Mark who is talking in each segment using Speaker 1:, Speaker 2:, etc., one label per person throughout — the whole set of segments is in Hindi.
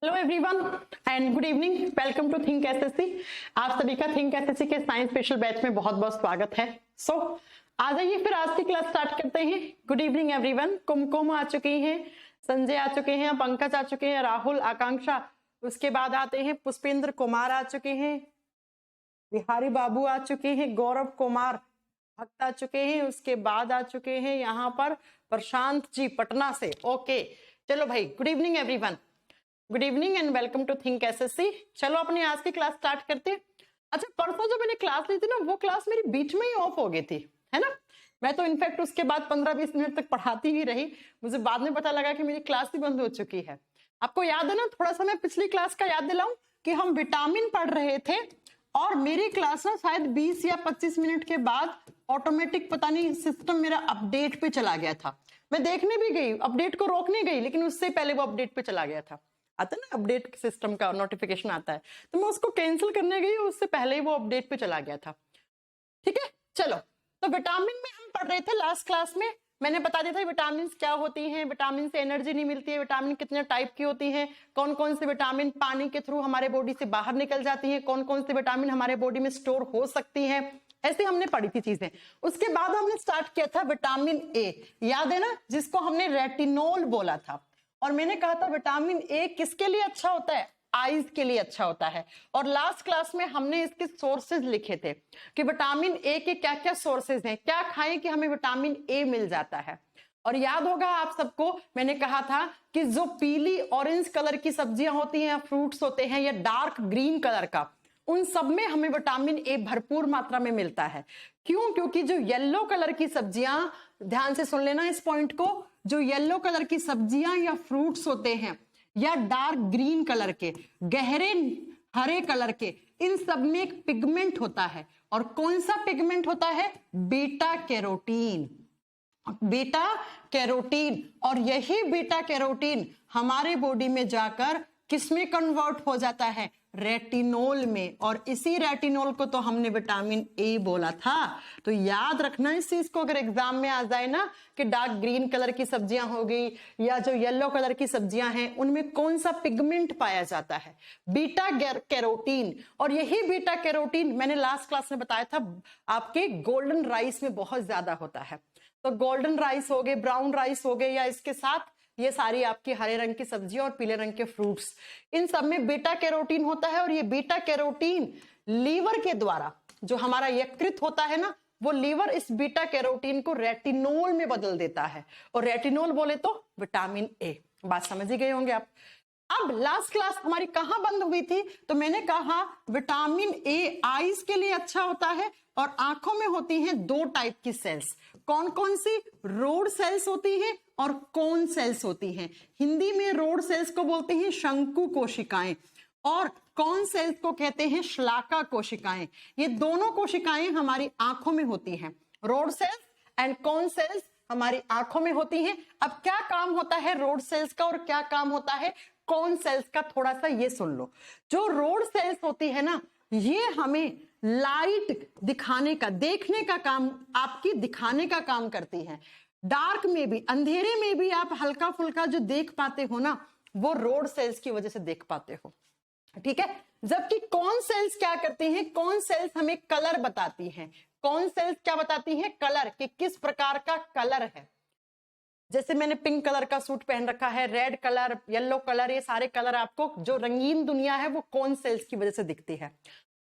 Speaker 1: Hello everyone and good evening. Welcome to think SSC. आप सभी का थिंक एसएससी के साइंस स्पेशल बैच में बहुत बहुत स्वागत है। आ जाइए फिर आज की क्लास स्टार्ट करते हैं। Good evening everyone. कुमकुम आ चुकी हैं, संजय आ चुके हैं, पंकज आ चुके हैं, राहुल, आकांक्षा, उसके बाद आते हैं पुष्पेंद्र कुमार आ चुके हैं, बिहारी बाबू आ चुके हैं, गौरव कुमार भक्त आ चुके हैं, उसके बाद आ चुके हैं यहाँ पर प्रशांत जी पटना से। ओके चलो भाई, good evening everyone. Good evening and welcome to think SSC. चलो अपनी आज की क्लास स्टार्ट करते हैं। अच्छा, परसों जो मैंने क्लास ली थी ना, वो क्लास मेरी बीच में ही ऑफ हो गई थी, है ना। मैं तो इनफैक्ट उसके बाद 15-20 मिनट तक पढ़ाती ही रही। मुझे बाद में पता लगा कि मेरी क्लास ही बंद हो चुकी है। आपको याद है ना, थोड़ा सा मैं पिछली क्लास का याद दिलाऊं कि हम विटामिन पढ़ रहे थे और मेरी क्लास ना शायद 20 या 25 मिनट के बाद ऑटोमेटिक पता नहीं सिस्टम मेरा अपडेट पे चला गया था। मैं देखने भी गई, अपडेट को रोकने गई, लेकिन उससे पहले वो अपडेट पे चला गया था। आता है ना अपडेट सिस्टम का नोटिफिकेशन आता है, तो मैं उसको कैंसिल करने गई, उससे पहले ही वो अपडेट पे चला गया था। ठीक है, चलो। तो विटामिन में हम पढ़ रहे थे लास्ट क्लास में। मैंने बता दिया था विटामिन क्या होती हैं, विटामिन से एनर्जी नहीं मिलती है, विटामिन कितने टाइप की होती हैं, कौन कौन से विटामिन पानी के थ्रू हमारे बॉडी से बाहर निकल जाती हैं, कौन कौन से विटामिन हमारे बॉडी में स्टोर हो सकती हैं। ऐसे हमने पढ़ी थी चीजें। उसके बाद हमने स्टार्ट किया था विटामिन ए, याद है ना, जिसको हमने रेटिनोल बोला था। और मैंने कहा था विटामिन ए किसके लिए अच्छा होता है, आईज के लिए अच्छा होता है। और लास्ट क्लास में हमने इसके सोर्सेज लिखे थे कि विटामिन ए के क्या क्या सोर्सेज हैं, क्या खाएं कि हमें विटामिन ए मिल जाता है। और याद होगा आप सबको, मैंने कहा था कि जो पीली ऑरेंज कलर की सब्जियां होती हैं या फ्रूट्स होते हैं या डार्क ग्रीन कलर का, उन सब में हमें विटामिन ए भरपूर मात्रा में मिलता है। क्यों? क्योंकि जो येलो कलर की सब्जियां, ध्यान से सुन लेना इस पॉइंट को, जो येलो कलर की सब्जियां या फ्रूट्स होते हैं या डार्क ग्रीन कलर के, गहरे हरे कलर के, इन सब में एक पिगमेंट होता है। और कौन सा पिगमेंट होता है? Beta carotene. Beta carotene. और यही बीटा कैरोटीन हमारे बॉडी में जाकर किसमें कन्वर्ट हो जाता है? रेटिनोल में। और इसी रेटिनोल को तो हमने विटामिन ए बोला था। तो याद रखना इस चीज को, अगर एग्जाम में आ जाए ना कि डार्क ग्रीन कलर की सब्जियां हो गई या जो येलो कलर की सब्जियां हैं, उनमें कौन सा पिगमेंट पाया जाता है? Beta carotene. और यही बीटा कैरोटीन मैंने लास्ट क्लास में बताया था आपके गोल्डन राइस में बहुत ज्यादा होता है। तो गोल्डन राइस हो गए, ब्राउन राइस हो गए, या इसके साथ ये सारी आपकी हरे रंग की सब्जियां और पीले रंग के फ्रूट्स, इन सब में बीटा कैरोटीन होता है। और ये बीटा कैरोटीन लीवर के द्वारा जो हमारा यकृत होता है ना, वो लीवर इस बीटा कैरोटीन को रेटिनोल में बदल देता है। और रेटिनोल बोले तो विटामिन ए। बात समझ ही गए होंगे आप। अब लास्ट क्लास हमारी कहां बंद हुई थी? तो मैंने कहा विटामिन ए आईज के लिए अच्छा होता है और आंखों में होती हैं दो टाइप की सेल्स। कौन कौन सी? रोड सेल्स होती हैं और कोन सेल्स होती हैं। हिंदी में रोड सेल्स को बोलते हैं शंकु कोशिकाएं और कोन सेल्स को कहते हैं श्लाका कोशिकाएं। ये दोनों कोशिकाएं हमारी आंखों में होती हैं। Rod cells and cone cells हमारी आंखों में होती हैं। अब क्या काम होता है रोड सेल्स का और क्या काम होता है कोन सेल्स का, थोड़ा सा ये सुन लो। जो रोड सेल्स होती है ना, ये हमें लाइट दिखाने का, देखने का काम, आपकी दिखाने का काम करती है। डार्क में भी, अंधेरे में भी आप हल्का फुल्का जो देख पाते हो ना, वो रोड सेल्स की वजह से देख पाते हो। ठीक है। जबकि कौन सेल्स क्या करती हैं? कौन सेल्स हमें कलर बताती हैं। कौन सेल्स क्या बताती हैं? कलर, कि किस प्रकार का कलर है। जैसे मैंने पिंक कलर का सूट पहन रखा है, रेड कलर, येलो कलर, ये सारे कलर आपको, जो रंगीन दुनिया है वो कौन सेल्स की वजह से दिखती है।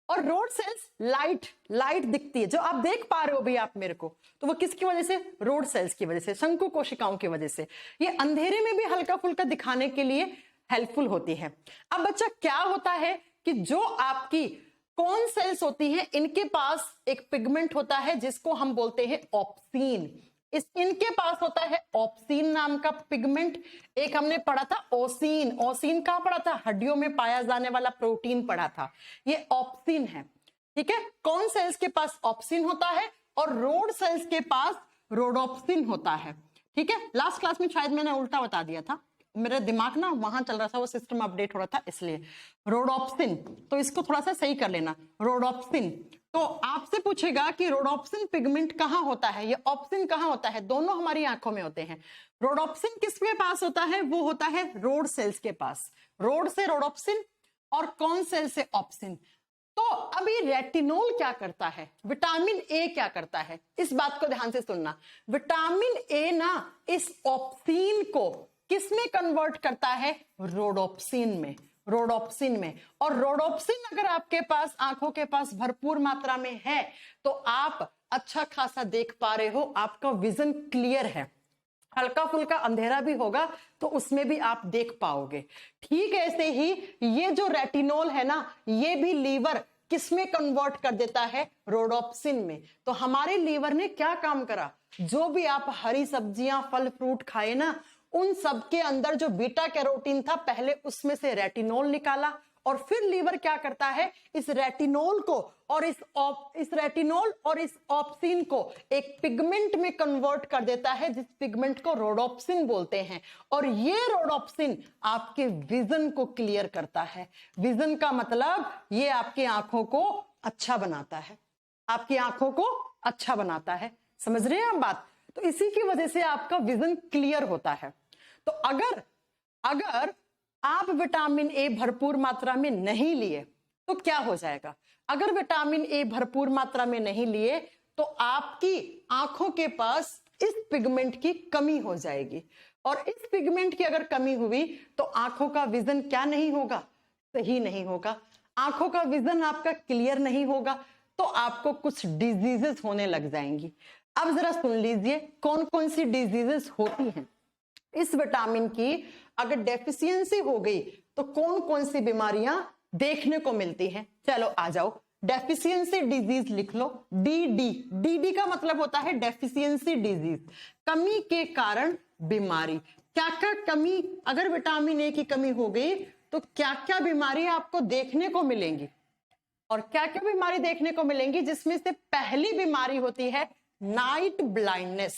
Speaker 1: और रोड सेल्स लाइट दिखती है, जो आप देख पा रहे हो भी आप मेरे को, तो वो किसकी वजह से? रोड सेल्स की वजह से, शंकु कोशिकाओं की वजह से। ये अंधेरे में भी हल्का फुल्का दिखाने के लिए हेल्पफुल होती है। अब बच्चा क्या होता है कि जो आपकी कौन सेल्स होती हैं, इनके पास एक पिगमेंट होता है जिसको हम बोलते हैं ऑप्सीन। इनके पास होता है ऑप्सीन नाम का पिगमेंट। एक हमने पढ़ा था ओसीन। ओसीन कहां पढ़ा था? हड्डियों में पाया जाने वाला प्रोटीन पढ़ा था। ये ऑप्सीन है। ठीक है। कौन सेल्स के पास ऑप्सीन होता है और रोड सेल्स के पास रोडोप्सिन होता है। ठीक है। लास्ट क्लास में शायद मैंने उल्टा बता दिया था, मेरा दिमाग ना वहां चल रहा था, वो सिस्टम अपडेट हो रहा था इसलिए। रोडोप्सिन, तो इसको थोड़ा सा सही कर लेना, रोडोप्सिन। तो आपसे पूछेगा कि रोडोप्सिन पिगमेंट कहाँ होता है, ये ऑप्सिन कहाँ होता है, दोनों हमारी आंखों में होते हैं। रोडोप्सिन किसके पास होता है, वो होता है रोड सेल्स के पास, रोड से रोडोप्सिन और कौन सेल से ऑप्सिन। तो अभी रेटिनोल क्या करता है, विटामिन ए क्या करता है, इस बात को ध्यान से सुनना। विटामिन ए ना इस ऑप्सिन को किसमें कन्वर्ट करता है, रोडोप्सिन में, रोडोप्सिन में। और रोडोप्सिन अगर आपके पास आंखों के पास भरपूर मात्रा में है तो आप अच्छा खासा देख पा रहे हो, आपका विजन क्लियर है। हल्का फुल्का अंधेरा भी होगा तो उसमें भी आप देख पाओगे। ठीक ऐसे ही ये जो रेटिनोल है ना, ये भी लीवर किसमें कन्वर्ट कर देता है, रोडोप्सिन में। तो हमारे लीवर ने क्या काम करा, जो भी आप हरी सब्जियां फल फ्रूट खाए ना, उन सब के अंदर जो बीटा कैरोटीन था पहले उसमें से रेटिनोल निकाला, और फिर लीवर क्या करता है, इस रेटिनोल को और इस रेटिनोल और इस ऑप्सिन को एक पिगमेंट में कन्वर्ट कर देता है, जिस पिगमेंट को रोडोप्सिन बोलते हैं। और ये रोडोप्सिन आपके विजन को क्लियर करता है। विजन का मतलब ये आपकी आंखों को अच्छा बनाता है, आपकी आंखों को अच्छा बनाता है। समझ रहे हैं आप बात? तो इसी की वजह से आपका विजन क्लियर होता है। तो अगर आप विटामिन ए भरपूर मात्रा में नहीं लिए तो क्या हो जाएगा, अगर विटामिन ए भरपूर मात्रा में नहीं लिए तो आपकी आंखों के पास इस पिगमेंट की कमी हो जाएगी। और इस पिगमेंट की अगर कमी हुई तो आंखों का विजन क्या नहीं होगा, सही नहीं होगा। आंखों का विजन आपका क्लियर नहीं होगा तो आपको कुछ डिजीजेस होने लग जाएंगी। अब जरा सुन लीजिए कौन कौन सी डिजीजेस होती हैं। इस विटामिन की अगर डेफिशिएंसी हो गई तो कौन कौन सी बीमारियां देखने को मिलती हैं। चलो आ जाओ, डेफिशिएंसी डिजीज लिख लो, डी का मतलब होता है डेफिशिएंसी डिजीज, कमी के कारण बीमारी। क्या क्या कमी, अगर विटामिन ए की कमी हो गई तो क्या क्या बीमारी आपको देखने को मिलेंगी, और क्या क्या बीमारी देखने को मिलेंगी, जिसमें से पहली बीमारी होती है नाइट ब्लाइंडनेस,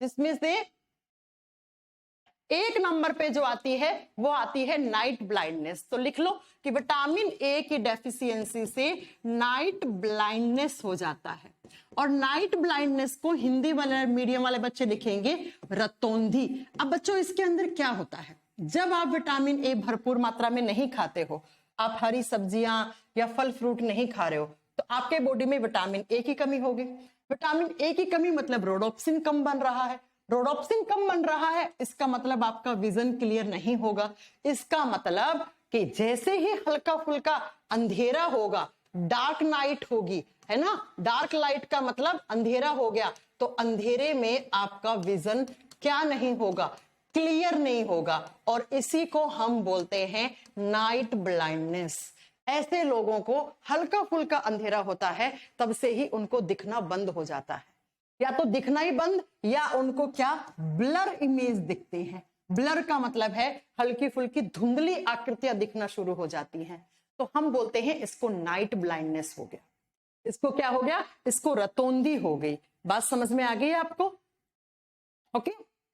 Speaker 1: जिसमें से एक नंबर पे जो आती है वो आती है नाइट ब्लाइंडनेस। तो लिख लो कि विटामिन ए की डेफिशिएंसी से नाइट ब्लाइंडनेस हो जाता है। और नाइट ब्लाइंडनेस को हिंदी वाले मीडियम वाले बच्चे लिखेंगे रतौंधी। अब बच्चों इसके अंदर क्या होता है, जब आप विटामिन ए भरपूर मात्रा में नहीं खाते हो, आप हरी सब्जियां या फल फ्रूट नहीं खा रहे हो, तो आपके बॉडी में विटामिन ए की कमी होगी। विटामिन ए की कमी मतलब रोडोप्सिन कम बन रहा है, रोडोप्सिन कम बन रहा है, इसका मतलब आपका विजन क्लियर नहीं होगा। इसका मतलब कि जैसे ही हल्का फुल्का अंधेरा होगा, डार्क नाइट होगी, है ना, डार्क लाइट का मतलब अंधेरा हो गया, तो अंधेरे में आपका विजन क्या नहीं होगा, क्लियर नहीं होगा, और इसी को हम बोलते हैं नाइट ब्लाइंडनेस। ऐसे लोगों को हल्का फुल्का अंधेरा होता है तब से ही उनको दिखना बंद हो जाता है, या तो दिखना ही बंद, या उनको क्या ब्लर इमेज दिखती है। ब्लर का मतलब है हल्की फुल्की धुंधली आकृतियां दिखना शुरू हो जाती हैं, तो हम बोलते हैं इसको नाइट ब्लाइंडनेस हो गया। इसको क्या हो गया, इसको रतौंधी हो गई। बात समझ में आ गई आपको? ओके,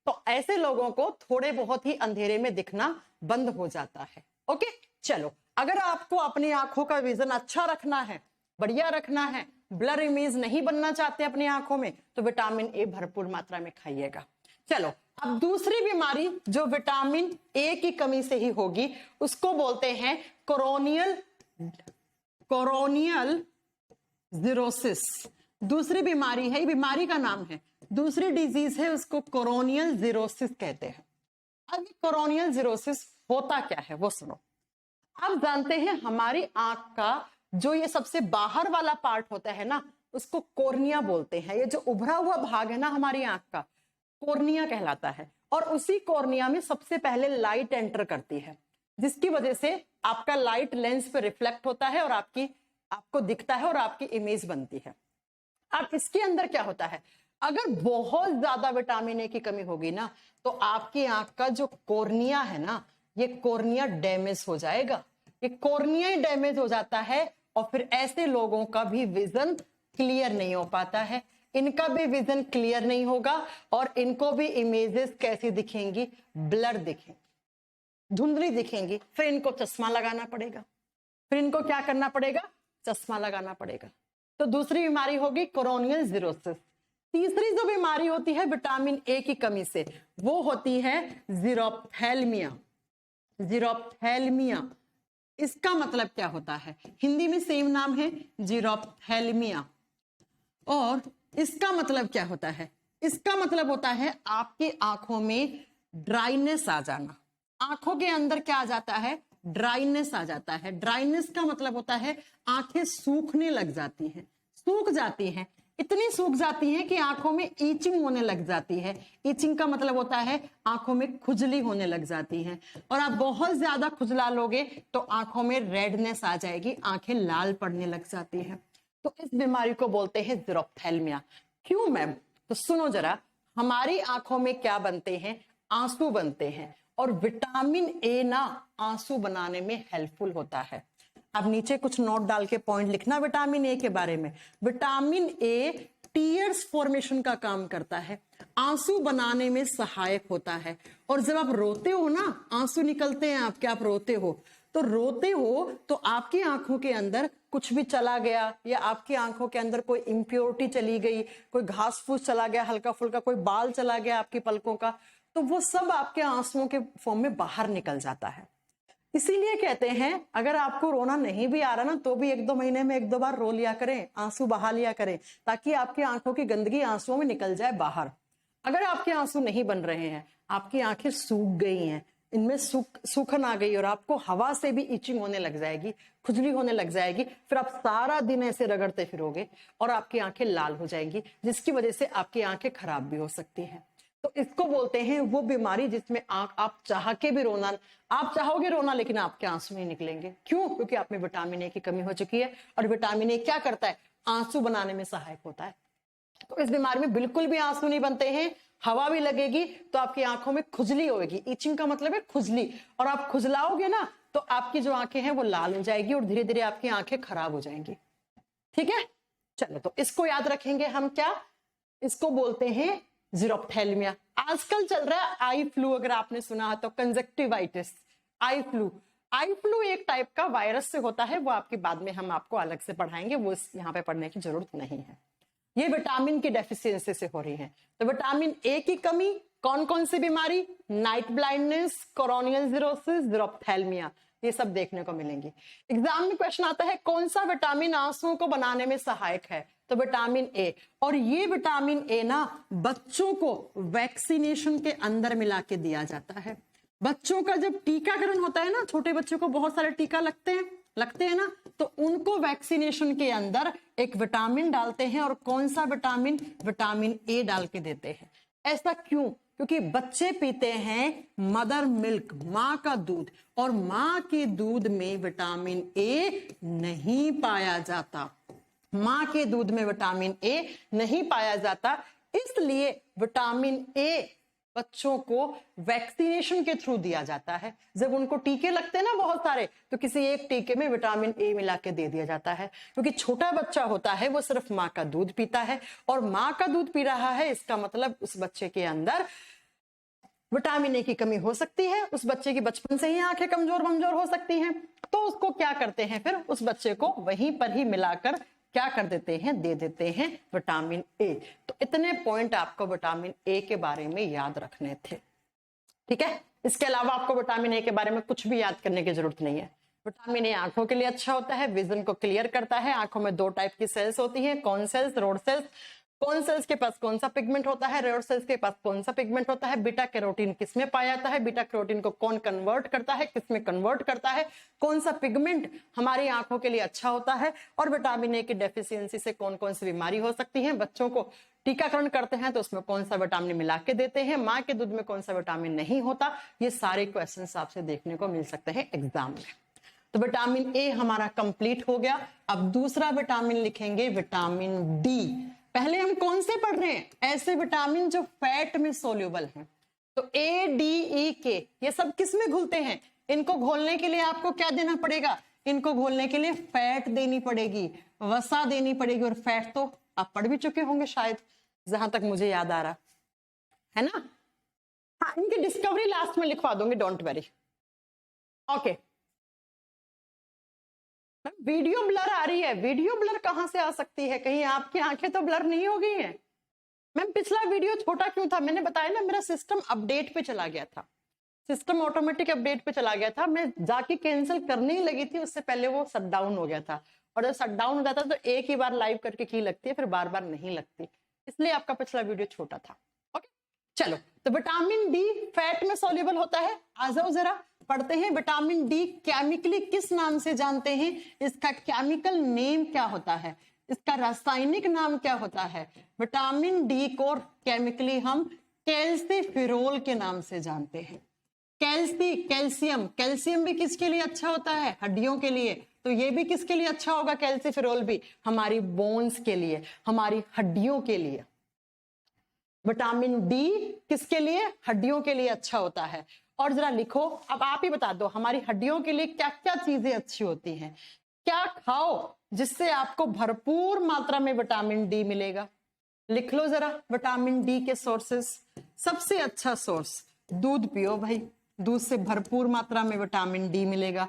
Speaker 1: तो ऐसे लोगों को थोड़े बहुत ही अंधेरे में दिखना बंद हो जाता है। ओके, चलो, अगर आपको अपनी आंखों का विजन अच्छा रखना है, बढ़िया रखना है, ब्लर इमेज नहीं बनना चाहते अपनी आंखों में, तो विटामिन ए भरपूर मात्रा में खाइएगा। चलो, अब दूसरी बीमारी जो विटामिन ए की कमी से ही होगी उसको बोलते हैं कोरोनियल जीरोसिस। दूसरी बीमारी है, बीमारी का नाम है, दूसरी डिजीज है, उसको कोरोनियल जीरोसिस कहते हैं। अब कोरोनियल जीरोसिस होता क्या है वो सुनो। आप जानते हैं हमारी आंख का जो ये सबसे बाहर वाला पार्ट होता है ना, उसको कॉर्निया बोलते हैं। ये जो उभरा हुआ भाग है ना हमारी आंख का, कॉर्निया कहलाता है। और उसी कॉर्निया में सबसे पहले लाइट एंटर करती है, जिसकी वजह से आपका लाइट लेंस पे रिफ्लेक्ट होता है और आपको दिखता है और आपकी इमेज बनती है। अब इसके अंदर क्या होता है, अगर बहुत ज्यादा विटामिन ए की कमी होगी ना तो आपकी आंख का जो कॉर्निया है ना, ये कॉर्निया डैमेज हो जाएगा। ये कॉर्निया ही डैमेज हो जाता है और फिर ऐसे लोगों का भी विजन क्लियर नहीं हो पाता है, इनका भी विजन क्लियर नहीं होगा और इनको भी इमेजेस कैसी दिखेंगी, ब्लर दिखेंगी। धुंधली दिखेंगी, फिर इनको चश्मा लगाना पड़ेगा, फिर इनको क्या करना पड़ेगा, चश्मा लगाना पड़ेगा। तो दूसरी बीमारी होगी कोरोनियल जीरोसिस। तीसरी जो बीमारी होती है विटामिन ए की कमी से, वो होती है जीरोप्थेल्मिया। जीरोप्थेल्मिया, इसका मतलब क्या होता है, हिंदी में सेम नाम है जीरोप्थेल्मिया, और इसका मतलब क्या होता है, इसका मतलब होता है आपकी आंखों में ड्राइनेस आ जाना। आंखों के अंदर क्या आ जाता है, ड्राइनेस आ जाता है। ड्राइनेस का मतलब होता है आंखें सूखने लग जाती हैं, सूख जाती हैं, इतनी सूख जाती हैं कि आंखों में ईचिंग होने लग जाती है। ईचिंग का मतलब होता है आंखों में खुजली होने लग जाती है, और आप बहुत ज्यादा खुजला लोगे तो आंखों में रेडनेस आ जाएगी, आंखें लाल पड़ने लग जाती हैं। तो इस बीमारी को बोलते हैं जीरोप्थेल्मिया। क्यों मैम, तो सुनो जरा, हमारी आंखों में क्या बनते हैं, आंसू बनते हैं, और विटामिन ए ना आंसू बनाने में हेल्पफुल होता है। अब नीचे कुछ नोट डाल के पॉइंट लिखना विटामिन ए के बारे में। विटामिन ए टीयर्स फॉर्मेशन का काम करता है, आंसू बनाने में सहायक होता है। और जब आप रोते हो ना, आंसू निकलते हैं आपके, आप रोते हो, तो रोते हो तो आपकी आंखों के अंदर कुछ भी चला गया, या आपकी आंखों के अंदर कोई इम्प्योरिटी चली गई, कोई घास फूस चला गया हल्का फुल्का, कोई बाल चला गया आपकी पलकों का, तो वो सब आपके आंसुओं के फॉर्म में बाहर निकल जाता है। इसीलिए कहते हैं अगर आपको रोना नहीं भी आ रहा ना, तो भी 1-2 महीने में 1-2 बार रो लिया करें, आंसू बहा लिया करें, ताकि आपकी आंखों की गंदगी आंसुओं में निकल जाए बाहर। अगर आपके आंसू नहीं बन रहे हैं, आपकी आंखें सूख गई हैं, इनमें सूखन आ गई, और आपको हवा से भी इचिंग होने लग जाएगी, खुजली होने लग जाएगी, फिर आप सारा दिन ऐसे रगड़ते फिरोगे और आपकी आंखें लाल हो जाएंगी, जिसकी वजह से आपकी आंखें खराब भी हो सकती हैं। तो इसको बोलते हैं वो बीमारी जिसमें आप चाह के भी रोना, आप चाहोगे रोना लेकिन आपके आंसू नहीं निकलेंगे। क्यों? क्योंकि आप में विटामिन ए की कमी हो चुकी है, और विटामिन ए क्या करता है, आंसू बनाने में सहायक होता है। तो इस बीमारी में बिल्कुल भी आंसू नहीं बनते हैं, हवा भी लगेगी तो आपकी आंखों में खुजली होगी। इचिंग का मतलब है खुजली, और आप खुजलाओगे ना तो आपकी जो आंखें हैं वो लाल हो जाएगी, और धीरे धीरे आपकी आंखें खराब हो जाएंगी। ठीक है, चलो तो इसको याद रखेंगे हम, क्या इसको बोलते हैं जीरोप्थेल्मिया। आजकल चल रहा है आई फ्लू, अगर आपने सुना है तो, conjunctivitis, eye flu. Eye flu एक टाइप का वायरस से होता है, वो आपके बाद में हम आपको अलग से पढ़ाएंगे, वो यहाँ पे पढ़ने की जरूरत नहीं है। ये विटामिन की डेफिशिएंसी से हो रही है। तो विटामिन ए की कमी, कौन कौन सी बीमारी, नाइट ब्लाइंडनेस, कोरोनियल जीरोसिस, जीरोप्थेल्मिया, ये सब देखने को मिलेंगी। एग्जाम में क्वेश्चन आता है कौन सा विटामिन आंसुओं को बनाने में सहायक है, तो विटामिन ए। और ये विटामिन ए ना बच्चों को वैक्सीनेशन के अंदर मिला के दिया जाता है। बच्चों का जब टीकाकरण होता है ना, छोटे बच्चों को बहुत सारे टीका लगते हैं ना, तो उनको वैक्सीनेशन के अंदर एक विटामिन डालते हैं, और कौन सा विटामिन, विटामिन ए डाल के देते हैं। ऐसा क्यों? क्योंकि बच्चे पीते हैं मदर मिल्क, माँ का दूध, और माँ के दूध में विटामिन ए नहीं पाया जाता। माँ के दूध में विटामिन ए नहीं पाया जाता, इसलिए विटामिन ए बच्चों को वैक्सीनेशन के थ्रू दिया जाता है। जब उनको टीके लगते हैं ना बहुत सारे, तो किसी एक टीके में विटामिन ए मिला के दे दिया जाता है, क्योंकि छोटा बच्चा होता है वो सिर्फ माँ का दूध पीता है, और माँ का दूध पी रहा है, इसका मतलब उस बच्चे के अंदर विटामिन ए की कमी हो सकती है। उस बच्चे की बचपन से ही आंखें कमजोर हो सकती हैं, तो उसको क्या करते हैं, फिर उस बच्चे को वहीं पर ही मिलाकर क्या कर देते हैं, दे देते हैं विटामिन ए। तो इतने पॉइंट आपको विटामिन ए के बारे में याद रखने थे। ठीक है, इसके अलावा आपको विटामिन ए के बारे में कुछ भी याद करने की जरूरत नहीं है। विटामिन ए आंखों के लिए अच्छा होता है, विजन को क्लियर करता है। आंखों में 2 टाइप की सेल्स होती हैं, cone cells, rod cells. Cone cells के पास कौन सा पिगमेंट होता है, रोड सेल्स के पास कौन सा पिगमेंट होता है। बीटा कैरोटीन किसमें पाया जाता है, बीटा कैरोटीन को कौन कन्वर्ट करता है, किसमें कन्वर्ट करता है, कौन सा पिगमेंट हमारी आंखों के लिए अच्छा होता है, और विटामिन ए की डेफिशिएंसी से कौन कौन सी बीमारी हो सकती है। बच्चों को टीकाकरण करते हैं तो उसमें कौन सा विटामिन मिला के देते हैं, माँ के दूध में कौन सा विटामिन नहीं होता। ये सारे क्वेश्चन आपसे देखने को मिल सकते हैं एग्जाम में। तो विटामिन ए हमारा कंप्लीट हो गया। अब दूसरा विटामिन लिखेंगे, विटामिन डी। पहले हम कौन से पढ़ रहे हैं, ऐसे विटामिन जो फैट में सोल्यूबल हैं। तो ए, डी, ई, के, ये सब किस में घुलते हैं, इनको घोलने के लिए आपको क्या देना पड़ेगा, इनको घोलने के लिए फैट देनी पड़ेगी, वसा देनी पड़ेगी। और फैट तो आप पढ़ भी चुके होंगे शायद, जहां तक मुझे याद आ रहा है ना। हाँ, इनकी डिस्कवरी लास्ट में लिखवा दूंगी, don't worry. Okay, video blur आ रही है। वीडियो ब्लर कहां से आ सकती है? कहीं आपकी आंखें तो ब्लर नहीं हो गई हैं? मैम पिछला वीडियो छोटा क्यों था? मैंने बताया ना, मेरा सिस्टम अपडेट पे चला गया था, सिस्टम ऑटोमेटिक अपडेट पे चला गया था। मैं जाके कैंसिल करने ही लगी थी, उससे पहले वो शट डाउन हो गया था। और जब शट डाउन हो जाता है तो एक ही बार लाइव करके की लगती है, फिर बार बार नहीं लगती, इसलिए आपका पिछला वीडियो छोटा था। ओके चलो, तो विटामिन डी फैट में सॉल्युबल होता है। आ जाओ जरा पढ़ते हैं, विटामिन डी केमिकली किस नाम से जानते हैं? इसका केमिकल नेम क्या होता है? इसका रासायनिक नाम क्या होता है? विटामिन डी को केमिकली हम कैल्सीफेरोल के नाम से जानते हैं। कैल्शियम, कैल्शियम भी किसके लिए अच्छा होता है? हड्डियों के लिए। तो ये भी किसके लिए अच्छा होगा? कैल्सीफेरोल भी हमारी बोन्स के लिए, हमारी हड्डियों के लिए। विटामिन डी किसके लिए? हड्डियों के लिए अच्छा होता है। और जरा लिखो, अब आप ही बता दो, हमारी हड्डियों के लिए क्या क्या चीजें अच्छी होती हैं? क्या खाओ जिससे आपको भरपूर मात्रा में विटामिन डी मिलेगा? लिख लो जरा विटामिन डी के सोर्सेस। सबसे अच्छा सोर्स, दूध पियो भाई, दूध से भरपूर मात्रा में विटामिन डी मिलेगा।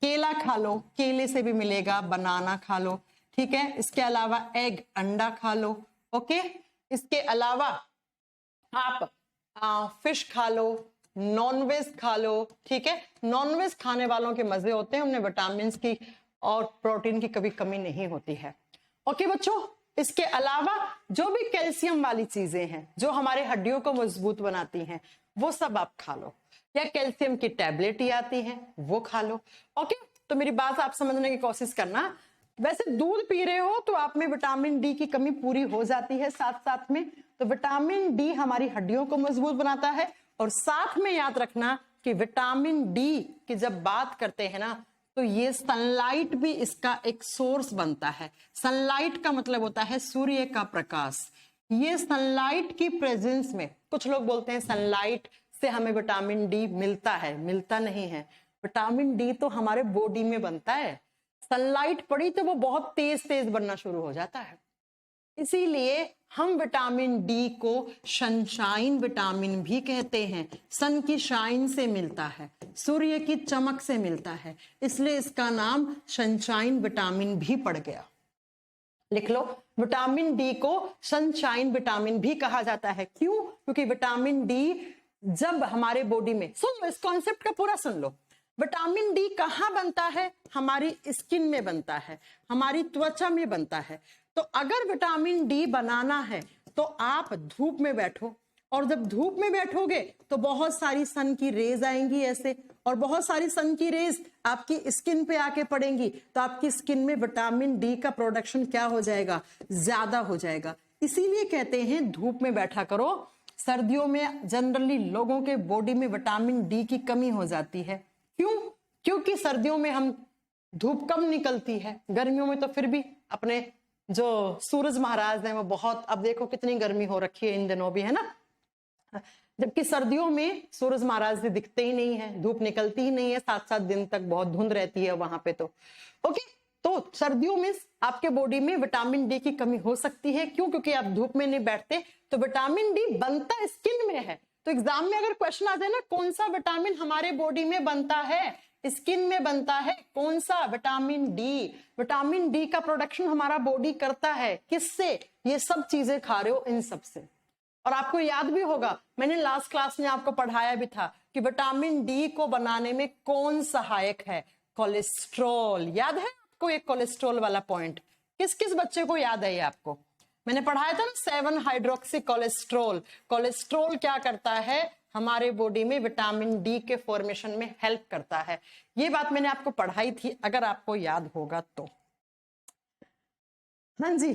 Speaker 1: केला खा लो, केले से भी मिलेगा। बनाना खा लो, ठीक है। इसके अलावा एग, अंडा खा लो। ओके, इसके अलावा आप फिश खा लो, नॉनवेज खा लो, ठीक है। नॉनवेज खाने वालों के मजे होते हैं, उन्हें विटामिन की और प्रोटीन की कभी कमी नहीं होती है। ओके बच्चों, इसके अलावा जो भी कैल्शियम वाली चीजें हैं जो हमारे हड्डियों को मजबूत बनाती हैं, वो सब आप खा लो, या कैल्शियम की टैबलेट ही आती है वो खा लो। ओके, तो मेरी बात आप समझने की कोशिश करना। वैसे दूध पी रहे हो तो आप में विटामिन डी की कमी पूरी हो जाती है साथ साथ में। तो विटामिन डी हमारी हड्डियों को मजबूत बनाता है। और साथ में याद रखना कि विटामिन डी की जब बात करते हैं ना, तो ये सनलाइट भी इसका एक सोर्स बनता है। सनलाइट का मतलब होता है सूर्य का प्रकाश। ये सनलाइट की प्रेजेंस में, कुछ लोग बोलते हैं सनलाइट से हमें विटामिन डी मिलता है, मिलता नहीं है। विटामिन डी तो हमारे बॉडी में बनता है, सनलाइट पड़ी तो वो बहुत तेज तेज बनना शुरू हो जाता है। इसीलिए हम विटामिन डी को सनशाइन विटामिन भी कहते हैं। सन की शाइन से मिलता है, सूर्य की चमक से मिलता है, इसलिए इसका नाम सनशाइन विटामिन भी पड़ गया। लिख लो, विटामिन डी को सनशाइन विटामिन भी कहा जाता है। क्यों? क्योंकि विटामिन डी जब हमारे बॉडी में, सुन लो इस कॉन्सेप्ट का पूरा सुन लो, विटामिन डी कहाँ बनता है? हमारी स्किन में बनता है, हमारी त्वचा में बनता है। तो अगर विटामिन डी बनाना है तो आप धूप में बैठो, और जब धूप में बैठोगे तो बहुत सारी सन की रेज आएंगी ऐसे, और बहुत सारी सन की रेज आपकी स्किन पे आके पड़ेंगी, तो आपकी स्किन में विटामिन डी का प्रोडक्शन क्या हो जाएगा? ज्यादा हो जाएगा। इसीलिए कहते हैं धूप में बैठा करो। सर्दियों में जनरली लोगों के बॉडी में विटामिन डी की कमी हो जाती है। क्यों? क्योंकि सर्दियों में हम धूप कम निकलती है, गर्मियों में तो फिर भी अपने जो सूरज महाराज हैं वो बहुत, अब देखो कितनी गर्मी हो रखी है इन दिनों भी, है ना। जबकि सर्दियों में सूरज महाराज से दिखते ही नहीं है, धूप निकलती ही नहीं है, 7-7 दिन तक बहुत धुंध रहती है वहां पे। तो ओके, तो सर्दियों में आपके बॉडी में विटामिन डी की कमी हो सकती है। क्यों? क्योंकि आप धूप में नहीं बैठते, तो विटामिन डी बनता स्किन में है। तो एग्जाम में अगर क्वेश्चन आ जाए ना, कौन सा विटामिन हमारे बॉडी में बनता है? स्किन में बनता है। कौन सा? Vitamin D. विटामिन डी का प्रोडक्शन हमारा बॉडी करता है किससे? ये सब चीजें खा रहे हो इन सब से। और आपको याद भी होगा, मैंने लास्ट क्लास में आपको पढ़ाया भी था कि विटामिन डी को बनाने में कौन सहायक है? कोलेस्ट्रॉल। याद है आपको ये कोलेस्ट्रॉल वाला पॉइंट? किस किस बच्चे को याद है ये आपको? मैंने पढ़ाया था ना 7 हाइड्रोक्सी कोलेस्ट्रॉल। कोलेस्ट्रॉल क्या करता है? हमारे बॉडी में विटामिन डी के फॉर्मेशन में हेल्प करता है। ये बात मैंने आपको पढ़ाई थी, अगर आपको याद होगा तो। हाँ जी,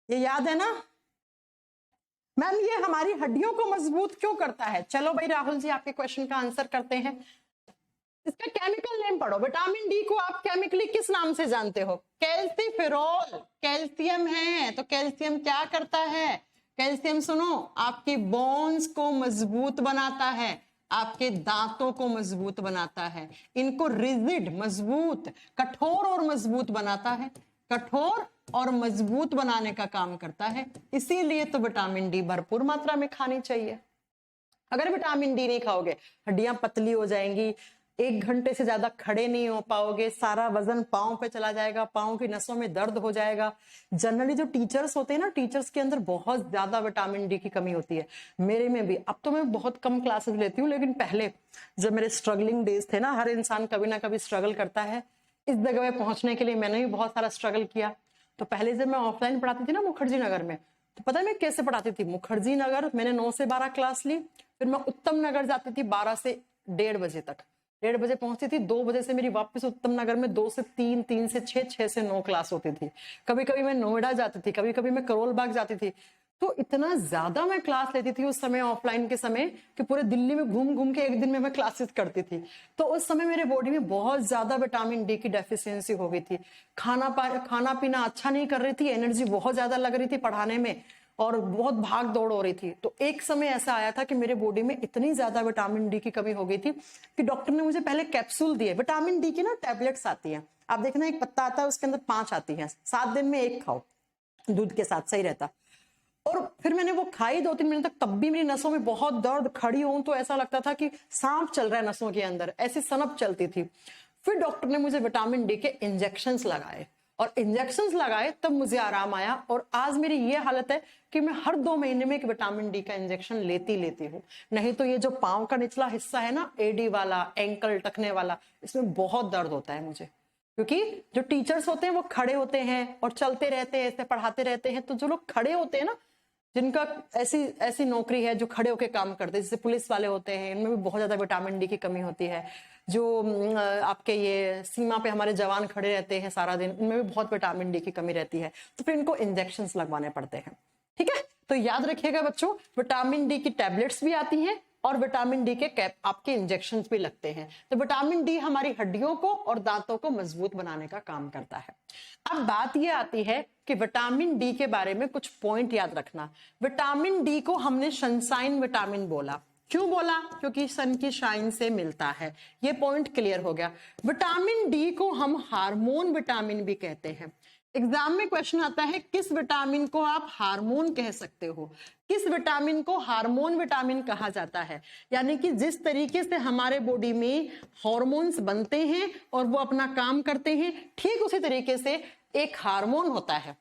Speaker 1: ये याद है ना मैम? ये हमारी हड्डियों को मजबूत क्यों करता है? चलो भाई राहुल जी, आपके क्वेश्चन का आंसर करते हैं। इसका केमिकल नेम पढ़ो। विटामिन डी को आप केमिकली किस नाम से जानते हो? कैल्सीफेरोल। कैल्शियम है, तो कैल्शियम क्या करता है? कैल्शियम सुनो, आपकी बोन्स को मजबूत बनाता है, आपके दांतों को मजबूत बनाता है, इनको रिजिड, मजबूत, कठोर और मजबूत बनाता है, कठोर और मजबूत बनाने का काम करता है। इसीलिए तो विटामिन डी भरपूर मात्रा में खानी चाहिए। अगर विटामिन डी नहीं खाओगे, हड्डियां पतली हो जाएंगी, 1 घंटे से ज्यादा खड़े नहीं हो पाओगे, सारा वजन पाँव पे चला जाएगा, पाँव की नसों में दर्द हो जाएगा। जनरली जो टीचर्स होते हैं ना, टीचर्स के अंदर बहुत ज्यादा विटामिन डी की कमी होती है, मेरे में भी। अब तो मैं बहुत कम क्लासेस लेती हूँ, लेकिन पहले जब मेरे स्ट्रगलिंग डेज थे ना, हर इंसान कभी ना कभी स्ट्रगल करता है, इस जगह पे पहुंचने के लिए मैंने भी बहुत सारा स्ट्रगल किया। तो पहले जब मैं ऑफलाइन पढ़ाती थी ना मुखर्जी नगर में, तो पता है मैं कैसे पढ़ाती थी? मुखर्जी नगर मैंने 9 से 12 क्लास ली, फिर मैं उत्तम नगर जाती थी 12 से 1:30 बजे तक, 1:30 बजे पहुंचती थी, 2 बजे से मेरी वापस उत्तम नगर में 2 से 3, 3 से 6, 6 से 9 क्लास होती थी। कभी कभी मैं नोएडा जाती थी, कभी कभी मैं करोल बाग जाती थी। तो इतना ज्यादा मैं क्लास लेती थी उस समय ऑफलाइन के समय कि पूरे दिल्ली में घूम घूम के एक दिन में मैं क्लासेस करती थी। तो उस समय मेरे बॉडी में बहुत ज्यादा विटामिन डी की डेफिशिएंसी हो गई थी। खाना पीना अच्छा नहीं कर रही थी, एनर्जी बहुत ज्यादा लग रही थी पढ़ाने में और बहुत भाग दौड़ हो रही थी। तो एक समय ऐसा आया था कि मेरे बॉडी में इतनी ज्यादा विटामिन डी की कमी हो गई थी कि डॉक्टर ने मुझे पहले कैप्सूल दिए। विटामिन डी की ना टैबलेट्स आती हैं, आप देखना एक पत्ता आता है उसके अंदर 5 आती हैं, 7 दिन में 1 खाओ दूध के साथ, सही रहता। और फिर मैंने वो खाई 2-3 महीने तक, तब भी मेरी नसों में बहुत दर्द, खड़ी हूं तो ऐसा लगता था कि सांप चल रहा है नसों के अंदर, ऐसी सनक चलती थी। फिर डॉक्टर ने मुझे विटामिन डी के इंजेक्शंस लगाए, और इंजेक्शंस लगाए तब मुझे आराम आया। और आज मेरी ये हालत है कि मैं हर 2 महीने में एक विटामिन डी का इंजेक्शन लेती हूँ। नहीं तो ये जो पांव का निचला हिस्सा है ना, एडी वाला, एंकल टकने वाला, इसमें बहुत दर्द होता है मुझे, क्योंकि जो टीचर्स होते हैं वो खड़े होते हैं और चलते रहते हैं, ऐसे पढ़ाते रहते हैं। तो जो लोग खड़े होते हैं ना, जिनका ऐसी नौकरी है जो खड़े होकर काम करते हैं, जैसे पुलिस वाले होते हैं, इनमें भी बहुत ज्यादा विटामिन डी की कमी होती है। जो आपके ये सीमा पे हमारे जवान खड़े रहते हैं सारा दिन, इनमें भी बहुत विटामिन डी की कमी रहती है, तो फिर इनको इंजेक्शंस लगवाने पड़ते हैं। ठीक है, तो याद रखिएगा बच्चों, विटामिन डी की टैबलेट्स भी आती हैं और विटामिन डी के आपके इंजेक्शंस भी लगते हैं। तो विटामिन डी हमारी हड्डियों को और दांतों को मजबूत बनाने का काम करता है। अब बात यह आती है कि विटामिन डी के बारे में कुछ पॉइंट याद रखना। विटामिन डी को हमने सनशाइन विटामिन बोला। क्यों बोला? क्योंकि सन की शाइन से मिलता है। ये पॉइंट क्लियर हो गया। विटामिन डी को हम हार्मोन विटामिन भी कहते हैं। एग्जाम में क्वेश्चन आता है, किस विटामिन को आप हार्मोन कह सकते हो? किस विटामिन को हार्मोन विटामिन कहा जाता है? यानी कि जिस तरीके से हमारे बॉडी में हार्मोन्स बनते हैं और वो अपना काम करते हैं, ठीक उसी तरीके से एक हार्मोन होता है,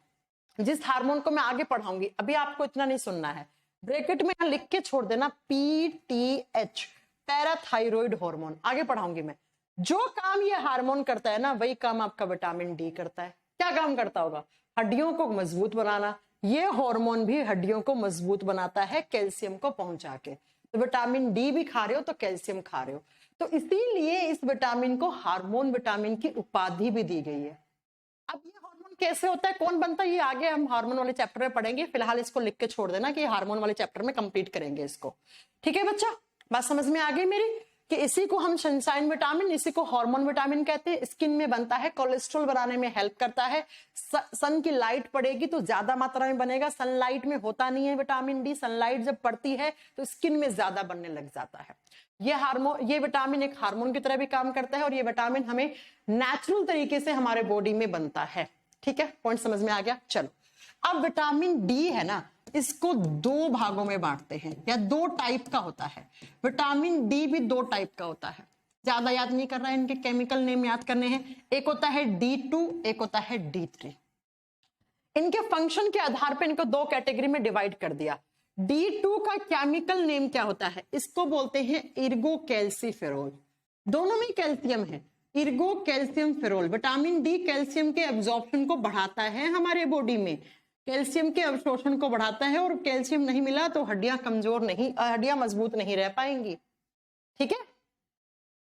Speaker 1: जिस हार्मोन को मैं आगे पढ़ाऊंगी। अभी आपको इतना नहीं सुनना है, ब्रैकेट में यहां लिख के छोड़ देना PTH, पैराथाइरॉइड हार्मोन। आगे पढ़ाऊंगी मैं। जो काम ये हार्मोन करता है ना, वही काम आपका विटामिन डी करता है। क्या काम करता होगा? हड्डियों को मजबूत बनाना। ये हार्मोन भी हड्डियों को मजबूत बनाता है कैल्शियम को पहुंचा के। तो विटामिन डी भी खा रहे हो तो कैल्शियम खा रहे हो। तो इसीलिए इस विटामिन को हार्मोन विटामिन की उपाधि भी दी गई है। अब ये हार्मोन कैसे होता है, कौन बनता है, ये आगे हम हार्मोन वाले चैप्टर में पढ़ेंगे। फिलहाल इसको लिख के छोड़ देना कि हार्मोन वाले चैप्टर में कंप्लीट करेंगे इसको। ठीक है बच्चा, बात समझ में आ गई मेरी कि इसी को हम सनशाइन विटामिन, इसी को हार्मोन विटामिन कहते हैं। स्किन में बनता है, कोलेस्ट्रॉल बनाने में हेल्प करता है। सन की लाइट पड़ेगी तो ज्यादा मात्रा में बनेगा। सनलाइट में होता नहीं है विटामिन डी। सनलाइट जब पड़ती है तो स्किन में ज्यादा बनने लग जाता है। ये विटामिन एक हार्मोन की तरह भी काम करता है और ये विटामिन हमें नेचुरल तरीके से हमारे बॉडी में बनता है। ठीक है, पॉइंट समझ में आ गया। चलो, अब विटामिन डी है ना, इसको 2 भागों में बांटते हैं, या 2 टाइप का होता है। विटामिन डी भी 2 टाइप का होता है। ज्यादा याद नहीं करना है, इनके केमिकल नेम याद करने हैं। एक होता है D2, एक होता है D3। इनके फंक्शन के आधार पर इनको 2 कैटेगरी में डिवाइड कर दिया। D2 का केमिकल नेम क्या होता है? इसको बोलते हैं इर्गोकैल्सीफेरोल। दोनों में कैल्शियम है। इर्गोकैल्शियम फेरोल। विटामिन डी कैल्शियम के एब्जॉर्प्शन को बढ़ाता है हमारे बॉडी में, कैल्शियम के अवशोषण को बढ़ाता है। और कैल्शियम नहीं मिला तो हड्डियां कमजोर नहीं, हड्डियां मजबूत नहीं रह पाएंगी। ठीक है।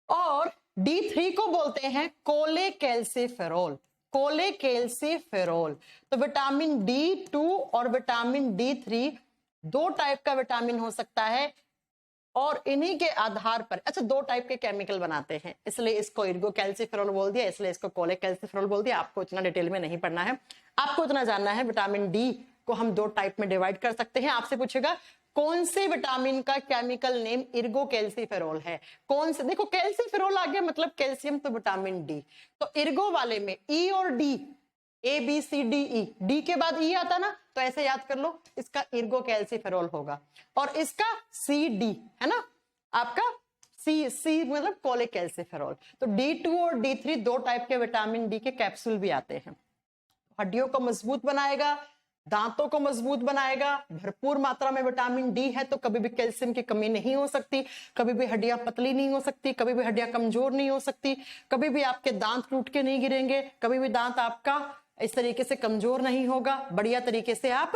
Speaker 1: और D3 को बोलते हैं कोलेकैल्सीफेरोल। कोलेकैल्सीफेरोल। तो विटामिन D2 और विटामिन D3 2 टाइप का विटामिन हो सकता है और इन्हीं के आधार पर 2 टाइप के केमिकल बनाते हैं, इसलिए इसको इर्गोकैल्सीफेरोल बोल दिया, इसलिए इसको कोलेकैल्सीफेरोल बोल दिया। आपको इतना डिटेल में नहीं पढ़ना है, आपको इतना जानना है विटामिन डी को हम 2 टाइप में डिवाइड कर सकते हैं। आपसे पूछेगा कौन से विटामिन का केमिकल नेम इर्गोकैल्सीफेरोल है, कौन से? देखो कैल्सीफेरोल आ गया मतलब कैल्शियम, तो विटामिन डी। तो इर्गो वाले में ई और डी, ABCDE, डी के बाद ई आता ना, तो ऐसे याद कर लो, इसका इर्गोकैल्सीफेरोल होगा। और इसका CD है ना, आपका सी मतलब कोलेकैल्सिफेरॉल। तो D2 और D3 दो टाइप के विटामिन डी के कैप्सूल भी आते हैं। हड्डियों को मजबूत बनाएगा, दांतों को मजबूत बनाएगा। भरपूर मात्रा में विटामिन डी है तो कभी भी कैल्शियम की कमी नहीं हो सकती, कभी भी हड्डियां पतली नहीं हो सकती, कभी भी हड्डियां कमजोर नहीं हो सकती, कभी भी आपके दांत टूट के नहीं गिरेंगे, कभी भी दांत आपका इस तरीके से कमजोर नहीं होगा। बढ़िया तरीके से आप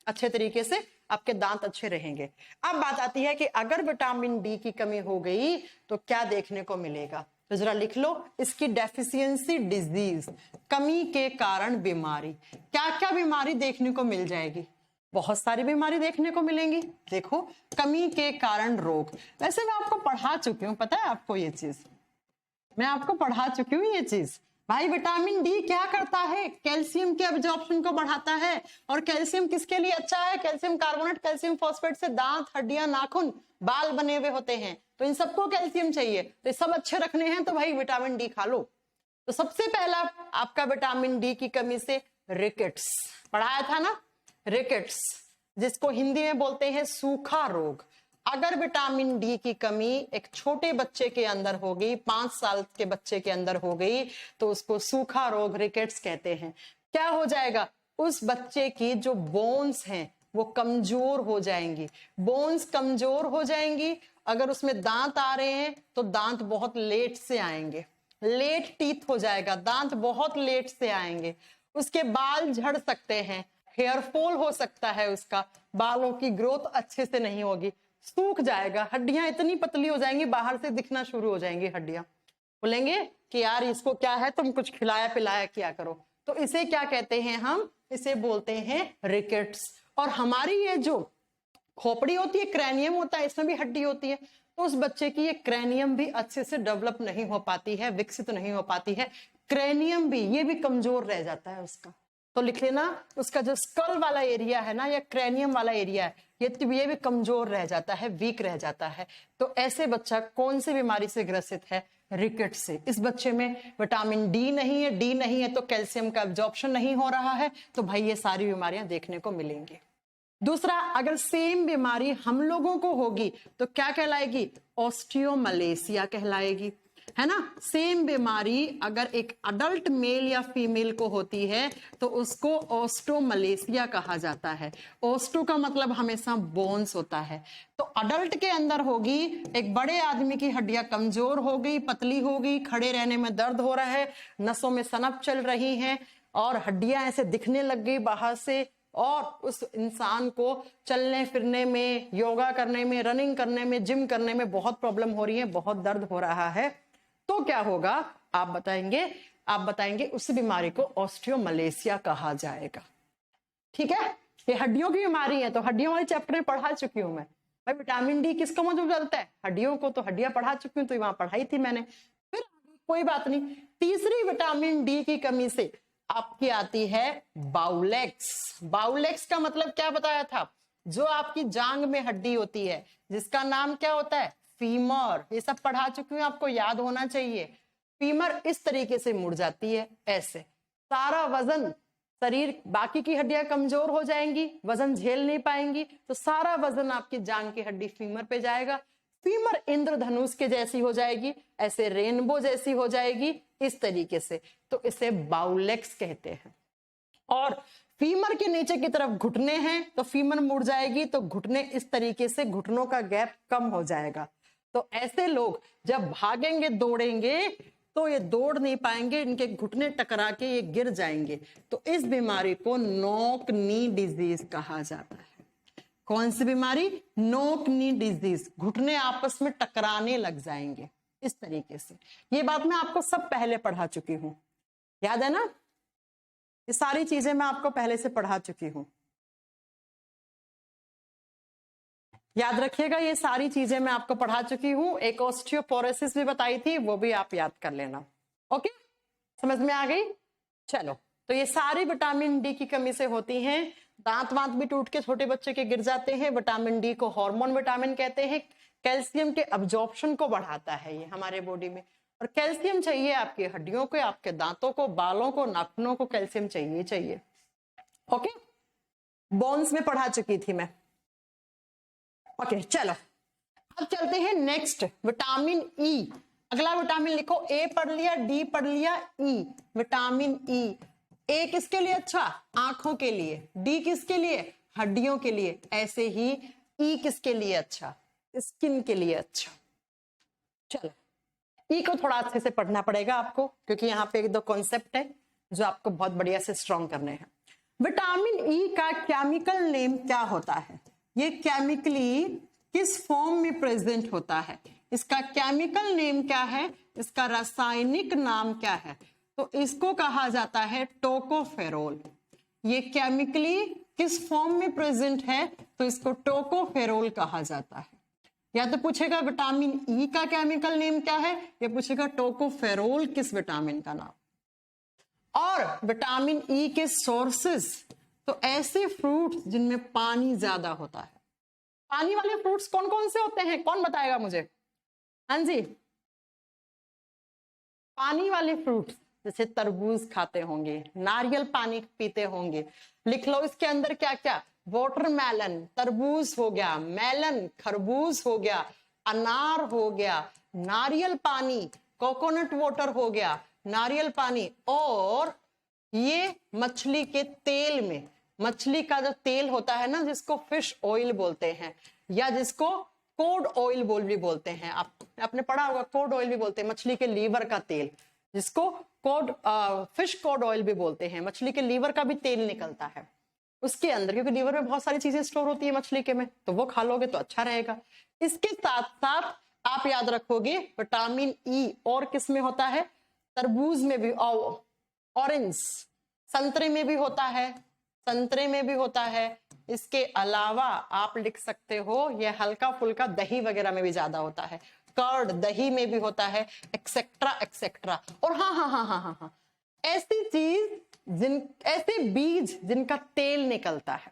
Speaker 1: अच्छे तरीके से आपके दांत अच्छे रहेंगे। अब बात आती है कि अगर विटामिन डी की कमी हो गई तो क्या देखने को मिलेगा, तो जरा लिख लो इसकी डेफिशिएंसी डिजीज, कमी के कारण बीमारी। क्या क्या बीमारी देखने को मिल जाएगी? बहुत सारी बीमारी देखने को मिलेंगी। देखो, कमी के कारण रोग, वैसे मैं आपको पढ़ा चुकी हूँ, पता है आपको ये चीज, मैं आपको पढ़ा चुकी हूँ ये चीज। भाई विटामिन डी क्या करता है? कैल्शियम के अब्जॉर्प्शन को बढ़ाता है। और कैल्शियम किसके लिए अच्छा है? कैल्शियम कार्बोनेट, कैल्शियम फॉस्फेट से दांत, हड्डियां, नाखून, बाल बने हुए होते हैं, तो इन सबको कैल्शियम चाहिए। तो ये सब अच्छे रखने हैं तो भाई विटामिन डी खा लो। तो सबसे पहला आपका विटामिन डी की कमी से रिकेट्स, पढ़ाया था ना, रिकेट्स, जिसको हिंदी में बोलते हैं सूखा रोग। अगर विटामिन डी की कमी एक छोटे बच्चे के अंदर हो गई, 5 साल के बच्चे के अंदर हो गई, तो उसको सूखा रोग, रिकेट्स कहते हैं। क्या हो जाएगा? उस बच्चे की जो बोन्स हैं वो कमजोर हो जाएंगी, बोन्स कमजोर हो जाएंगी। अगर उसमें दांत आ रहे हैं तो दांत बहुत लेट से आएंगे, लेट टीथ हो जाएगा, दांत बहुत लेट से आएंगे। उसके बाल झड़ सकते हैं, हेयर फॉल हो सकता है, उसका बालों की ग्रोथ अच्छे से नहीं होगी, सूख जाएगा, हड्डियां इतनी पतली हो जाएंगी, बाहर से दिखना शुरू हो जाएंगी हड्डियां। बोलेंगे कि यार इसको क्या है, तुम कुछ खिलाया पिलाया किया करो। तो इसे क्या कहते हैं? हम इसे बोलते हैं रिकेट्स। और हमारी ये जो खोपड़ी होती है, क्रैनियम होता है, इसमें भी हड्डी होती है, तो उस बच्चे की ये क्रैनियम भी अच्छे से डेवलप नहीं हो पाती है, विकसित नहीं हो पाती है। क्रैनियम भी, ये भी कमजोर रह जाता है उसका। तो लिख लेना, उसका जो स्कल वाला एरिया है ना, या क्रैनियम वाला एरिया है, ये भी कमजोर रह जाता है, वीक रह जाता है। तो ऐसे बच्चा कौन सी बीमारी से ग्रसित है? रिकेट से। इस बच्चे में विटामिन डी नहीं है, डी नहीं है तो कैल्शियम का एब्जॉर्प्शन नहीं हो रहा है, तो भाई ये सारी बीमारियां देखने को मिलेंगी। दूसरा, अगर सेम बीमारी हम लोगों को होगी तो क्या कहलाएगी? ऑस्टियोमलेशिया कहलाएगी, है ना। सेम बीमारी अगर एक अडल्ट मेल या फीमेल को होती है तो उसको ऑस्टोमलेशिया कहा जाता है। ऑस्टो का मतलब हमेशा बोन्स होता है। तो अडल्ट के अंदर होगी, एक बड़े आदमी की हड्डियां कमजोर हो गई, पतली हो गई, खड़े रहने में दर्द हो रहा है, नसों में सनक चल रही है और हड्डियां ऐसे दिखने लग गई बाहर से, और उस इंसान को चलने फिरने में, योगा करने में, रनिंग करने में, जिम करने में बहुत प्रॉब्लम हो रही है, बहुत दर्द हो रहा है, तो क्या होगा? आप बताएंगे उस बीमारी को ऑस्टियोमलेशिया कहा जाएगा। ठीक है, ये हड्डियों की बीमारी है तो हड्डियों वाले चैप्टर में पढ़ा चुकी हूं मैं। भाई विटामिन डी किसको मजबूत करता है? हड्डियों को। तो हड्डियां पढ़ा चुकी हूं, तो वहां पढ़ाई थी मैंने, फिर कोई बात नहीं। तीसरी विटामिन डी की कमी से आपकी आती है बाउलेक्स। बाउलेक्स का मतलब क्या बताया था? जो आपकी जांग में हड्डी होती है जिसका नाम क्या होता है? फीमर। ये सब पढ़ा चुकी हूँ, आपको याद होना चाहिए। फीमर इस तरीके से मुड़ जाती है, ऐसे सारा वजन, शरीर, बाकी की हड्डियां कमजोर हो जाएंगी, वजन झेल नहीं पाएंगी, तो सारा वजन आपकी जांग की हड्डी फीमर पे जाएगा। फीमर इंद्रधनुष के जैसी हो जाएगी, ऐसे रेनबो जैसी हो जाएगी, इस तरीके से। तो इसे बाउलेक्स कहते हैं। और फीमर के नीचे की तरफ घुटने हैं तो फीमर मुड़ जाएगी, तो घुटने इस तरीके से, घुटनों का गैप कम हो जाएगा। तो ऐसे लोग जब भागेंगे, दौड़ेंगे, तो ये दौड़ नहीं पाएंगे, इनके घुटने टकरा के ये गिर जाएंगे। तो इस बीमारी को नॉक नी डिजीज कहा जाता है। कौन सी बीमारी? Knock knee disease. घुटने आपस में टकराने लग जाएंगे इस तरीके से। ये बात मैं आपको सब पहले पढ़ा चुकी हूं, याद है ना। ये सारी चीजें मैं आपको पहले से पढ़ा चुकी हूं, याद रखिएगा। ये सारी चीजें मैं आपको पढ़ा चुकी हूं। एक ऑस्टियोपोरोसिस भी बताई थी, वो भी आप याद कर लेना। ओके, समझ में आ गई? चलो, तो ये सारी विटामिन डी की कमी से होती हैं। दांत वांत भी टूट के छोटे बच्चे के गिर जाते हैं। विटामिन डी को हार्मोन विटामिन कहते हैं। कैल्शियम के अब्जॉर्प्शन को बढ़ाता है ये हमारे बॉडी में। और कैल्शियम चाहिए आपकी हड्डियों को, आपके दांतों को, बालों को, नाखूनों को कैल्शियम चाहिए। ओके, बोन्स में पढ़ा चुकी थी मैं। ओके, चलो अब चलते हैं नेक्स्ट, विटामिन ई। अगला विटामिन लिखो, ए पढ़ लिया, डी पढ़ लिया, ई, विटामिन ई। ए किसके लिए अच्छा? आंखों के लिए। डी किसके लिए? हड्डियों के लिए। ऐसे ही ई किसके लिए अच्छा? स्किन के लिए अच्छा। चलो, ई को थोड़ा अच्छे से पढ़ना पड़ेगा आपको, क्योंकि यहाँ पे एक दो कॉन्सेप्ट है जो आपको बहुत बढ़िया से स्ट्रॉन्ग करने हैं। विटामिन ई का केमिकल नेम क्या होता है? ये केमिकली किस फॉर्म में प्रेजेंट होता है? इसका केमिकल नेम क्या है? इसका रासायनिक नाम क्या है? तो इसको कहा जाता है टोकोफेरोल। ये केमिकली किस फॉर्म में प्रेजेंट है? तो इसको टोकोफेरोल कहा जाता है। या तो पूछेगा विटामिन ई का केमिकल नेम क्या है, या पूछेगा टोकोफेरोल किस विटामिन का नाम। और विटामिन ई के सोर्सेस, तो ऐसे फ्रूट्स जिनमें पानी ज्यादा होता है। पानी वाले फ्रूट्स कौन कौन से होते हैं? कौन बताएगा मुझे? हाँ जी, पानी वाले फ्रूट्स जैसे तरबूज खाते होंगे, नारियल पानी पीते होंगे। लिख लो इसके अंदर क्या क्या? वाटरमेलन, तरबूज हो गया, मेलन खरबूज हो गया, अनार हो गया, नारियल पानी, कोकोनट वाटर हो गया, नारियल पानी। और ये मछली के तेल में, मछली का जो तेल होता है ना, जिसको फिश ऑयल बोलते हैं, या जिसको कोड ऑयल भी बोलते हैं। आपने पढ़ा होगा, कोड ऑयल भी बोलते हैं मछली के लीवर का तेल, जिसको फिश कोड ऑयल भी बोलते हैं। मछली के लीवर का भी तेल निकलता है उसके अंदर, क्योंकि लीवर में बहुत सारी चीजें स्टोर होती है मछली के में, तो वो खा लोगे तो अच्छा रहेगा। इसके साथ साथ आप याद रखोगे विटामिन ई और किस में होता है? तरबूज में भी, ऑरेंज, संतरे में भी होता है, संतरे में भी होता है। इसके अलावा आप लिख सकते हो ये हल्का फुल्का दही वगैरह में भी ज्यादा होता है, कर्ड दही में भी होता है, एक्सेट्रा एक्सेट्रा। और हाँ हाँ हाँ हाँ हाँ हाँ, ऐसी चीज ऐसे बीज जिनका तेल निकलता है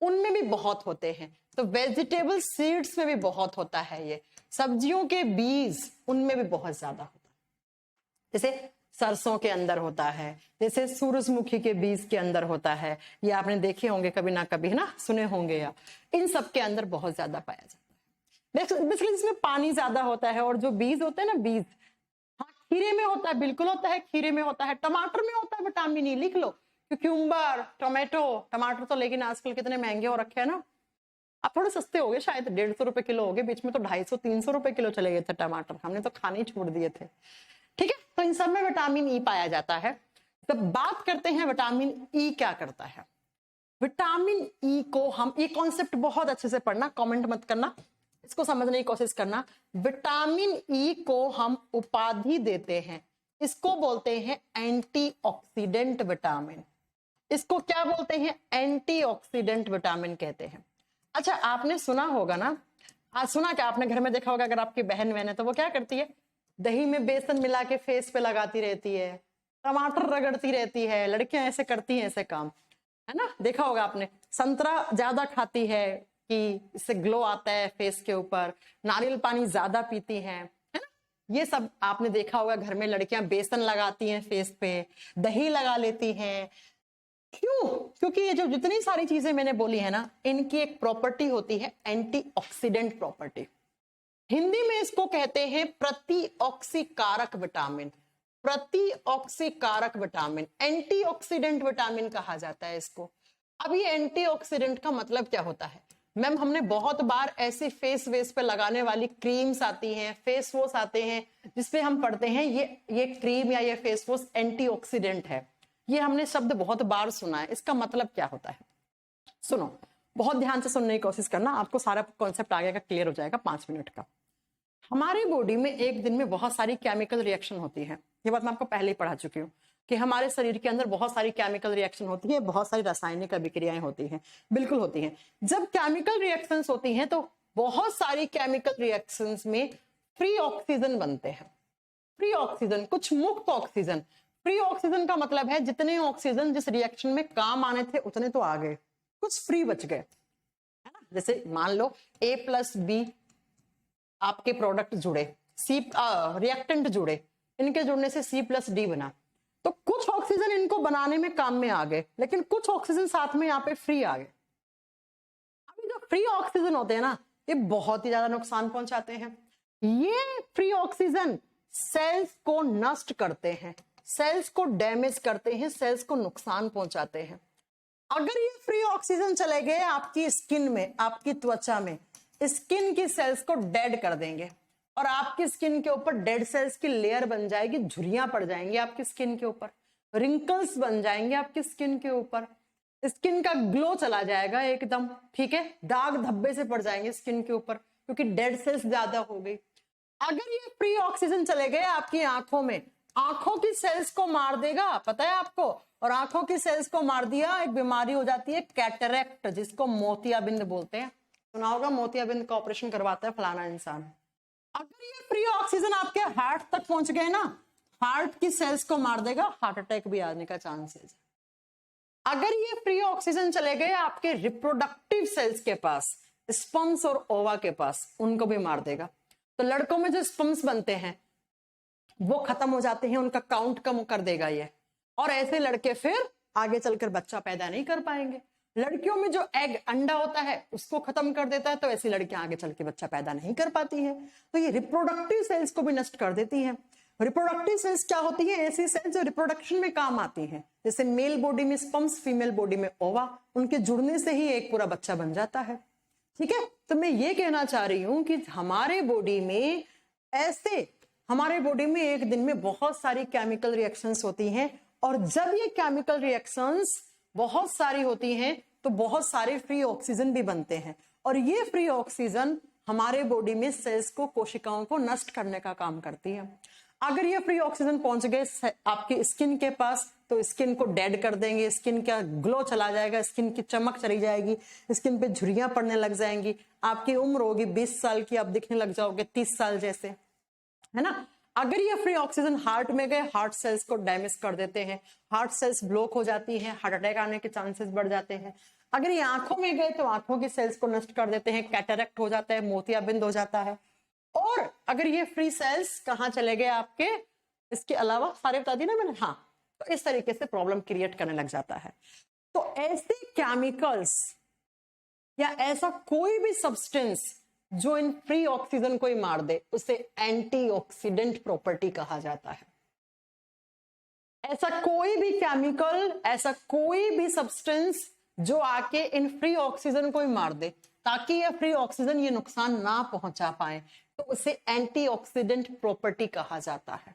Speaker 1: उनमें भी बहुत होते हैं। तो वेजिटेबल सीड्स में भी बहुत होता है, ये सब्जियों के बीज उनमें भी बहुत ज्यादा होता है। जैसे सरसों के अंदर होता है, जैसे सूरजमुखी के बीज के अंदर होता है, ये आपने देखे होंगे कभी ना कभी, है ना, सुने होंगे, या इन सब के अंदर बहुत ज्यादा पाया जाता है। बेसिकली इसमें पानी ज्यादा होता है। और जो बीज होते हैं ना, बीज, हाँ, खीरे में होता है, बिल्कुल होता है, खीरे में होता है, टमाटर में होता है विटामिन ई। लिख लो, क्यूक्यूम्बर, टोमेटो, टमाटर तो लेकिन आजकल कितने महंगे हो रखे हैं ना। अब थोड़े सस्ते हो गए, शायद 150 रुपए किलो हो गए, बीच में तो 250-300 रुपए किलो चले गए थे टमाटर, हमने तो खाने ही छोड़ दिए थे। ठीक है, तो इन सब में विटामिन ई पाया जाता है। तो बात करते हैं विटामिन ई क्या करता है। विटामिन ई को हम, ये कॉन्सेप्ट बहुत अच्छे से पढ़ना, कमेंट मत करना, इसको समझने की कोशिश करना। विटामिन ई को हम उपाधि देते हैं, इसको बोलते हैं एंटीऑक्सीडेंट विटामिन। इसको क्या बोलते हैं? एंटीऑक्सीडेंट विटामिन कहते हैं। अच्छा, आपने सुना होगा ना, आज सुना क्या आपने, घर में देखा होगा, अगर आपकी बहन है तो वो क्या करती है? दही में बेसन मिला के फेस पे लगाती रहती है, टमाटर रगड़ती रहती है, लड़कियां ऐसे करती हैं ऐसे काम, है ना, देखा होगा आपने। संतरा ज्यादा खाती है कि इससे ग्लो आता है फेस के ऊपर, नारियल पानी ज्यादा पीती हैं, है ना, ये सब आपने देखा होगा। घर में लड़कियां बेसन लगाती हैं फेस पे, दही लगा लेती हैं। क्यों? क्योंकि ये जो जितनी सारी चीजें मैंने बोली है ना, इनकी एक प्रॉपर्टी होती है एंटीऑक्सीडेंट प्रॉपर्टी। हिंदी में इसको कहते हैं प्रतिऑक्सीकारक विटामिन। प्रतिऑक्सीकारक विटामिन, एंटीऑक्सीडेंट विटामिन कहा जाता है इसको। अब ये एंटीऑक्सीडेंट का मतलब क्या होता है? मैम, हमने बहुत बार ऐसी फेस वेस पे लगाने वाली क्रीम्स आती हैं, फेस वॉश आते हैं, जिसपे हम पढ़ते हैं ये क्रीम या ये फेस वॉश एंटीऑक्सीडेंट है। ये हमने शब्द बहुत बार सुना है, इसका मतलब क्या होता है? सुनो, बहुत ध्यान से सुनने की कोशिश करना, आपको सारा कॉन्सेप्ट आगे का क्लियर हो जाएगा 5 मिनट का। हमारी बॉडी में एक दिन में बहुत सारी केमिकल रिएक्शन होती है, ये बात मैं आपको पहले ही पढ़ा चुकी हूँ कि हमारे शरीर के अंदर बहुत सारी केमिकल रिएक्शन होती है, बहुत सारी रासायनिक अभिक्रियाएं होती हैं, बिल्कुल होती हैं। जब केमिकल रिएक्शंस होती हैं तो बहुत सारी केमिकल रिएक्शंस में फ्री ऑक्सीजन बनते हैं। फ्री ऑक्सीजन, कुछ मुक्त ऑक्सीजन। फ्री ऑक्सीजन का मतलब है जितने ऑक्सीजन जिस रिएक्शन में काम आने थे उतने तो आ गए, कुछ फ्री बच गए, है ना। जैसे मान लो A+B आपके प्रोडक्ट जुड़े, रिएक्टेंट जुड़े, इनके जुड़ने से C+D बना, तो कुछ ऑक्सीजन इनको बनाने में काम में आ गए, लेकिन कुछ ऑक्सीजन साथ में यहाँ पे फ्री आ गए। अभी जो फ्री ऑक्सीजन होते हैं ना, ये बहुत ही ज्यादा नुकसान पहुंचाते हैं। ये फ्री ऑक्सीजन सेल्स को नष्ट करते हैं, सेल्स को डैमेज करते हैं, सेल्स को नुकसान पहुंचाते हैं। अगर ये फ्री ऑक्सीजन चले गए आपकी स्किन में, आपकी त्वचा में, स्किन की सेल्स को डेड कर देंगे और आपकी स्किन के ऊपर डेड सेल्स की लेयर बन जाएगी, झुर्रियां पड़ जाएंगी आपकी स्किन के ऊपर, रिंकल्स बन जाएंगे आपकी स्किन के ऊपर, स्किन का ग्लो चला जाएगा एकदम, ठीक है, दाग धब्बे से पड़ जाएंगे स्किन के ऊपर क्योंकि डेड सेल्स ज्यादा हो गई। अगर ये फ्री ऑक्सीजन चले गए आपकी आंखों में, आंखों की सेल्स को मार देगा, पता है आपको, और आंखों की सेल्स को मार दिया, एक बीमारी हो जाती है कैटरेक्ट, जिसको मोतियाबिंद बोलते हैं। सुना होगा मोतियाबिंद का ऑपरेशन करवाता है फलाना इंसान। अगर ये फ्री ऑक्सीजन आपके हार्ट तक पहुंच गए ना, हार्ट की सेल्स को मार देगा, हार्ट अटैक भी आने का चांसेस है। अगर ये फ्री ऑक्सीजन चले गए आपके रिप्रोडक्टिव सेल्स के पास, स्पर्म्स और ओवा के पास, उनको भी मार देगा। तो लड़कों में जो स्पर्म्स बनते हैं वो खत्म हो जाते हैं, उनका काउंट कम कर देगा ये, और ऐसे लड़के फिर आगे चलकर बच्चा पैदा नहीं कर पाएंगे। लड़कियों में जो एग, अंडा होता है, उसको खत्म कर देता है, तो ऐसी लड़कियां आगे चल के बच्चा पैदा नहीं कर पाती है। तो ये रिप्रोडक्टिव सेल्स को भी नष्ट कर देती है। रिप्रोडक्टिव सेल्स क्या होती है? ऐसी सेल्स जो रिप्रोडक्शन में काम आती हैं, जैसे मेल बॉडी में स्पर्म्स, फीमेल बॉडी में ओवा, उनके जुड़ने से ही एक पूरा बच्चा बन जाता है, ठीक है। तो मैं ये कहना चाह रही हूं कि हमारे बॉडी में ऐसे, हमारे बॉडी में एक दिन में बहुत सारी केमिकल रिएक्शंस होती हैं, और जब ये केमिकल रिएक्शंस बहुत सारी होती हैं तो बहुत सारे फ्री ऑक्सीजन भी बनते हैं, और ये फ्री ऑक्सीजन हमारे बॉडी में सेल्स को, कोशिकाओं को नष्ट करने का काम करती है। अगर ये फ्री ऑक्सीजन पहुंच गए आपकी स्किन के पास तो स्किन को डेड कर देंगे, स्किन का ग्लो चला जाएगा, स्किन की चमक चली जाएगी, स्किन पे झुर्रियां पड़ने लग जाएंगी, आपकी उम्र होगी 20 साल की, आप दिखने लग जाओगे 30 साल जैसे, है ना। अगर ये फ्री ऑक्सीजन हार्ट में गए, हार्ट सेल्स को डैमेज कर देते हैं, हार्ट सेल्स ब्लॉक हो जाती हैं, हार्ट अटैक आने के चांसेस बढ़ जाते हैं। अगर ये आंखों में गए तो आंखों की सेल्स को नष्ट कर देते हैं, कैटरेक्ट हो जाता है, मोतियाबिंद हो जाता है। और अगर ये फ्री सेल्स कहाँ चले गए आपके, इसके अलावा सारे बता दिए ना मैंने, हाँ, तो इस तरीके से प्रॉब्लम क्रिएट करने लग जाता है। तो ऐसे केमिकल्स या ऐसा कोई भी सब्सटेंस जो इन फ्री ऑक्सीजन को ही मार दे, उसे एंटीऑक्सीडेंट प्रॉपर्टी कहा जाता है। ऐसा कोई भी केमिकल, ऐसा कोई भी सब्सटेंस जो आके इन फ्री ऑक्सीजन को ही मार दे, ताकि ये फ्री ऑक्सीजन ये नुकसान ना पहुंचा पाए, तो उसे एंटीऑक्सीडेंट प्रॉपर्टी कहा जाता है।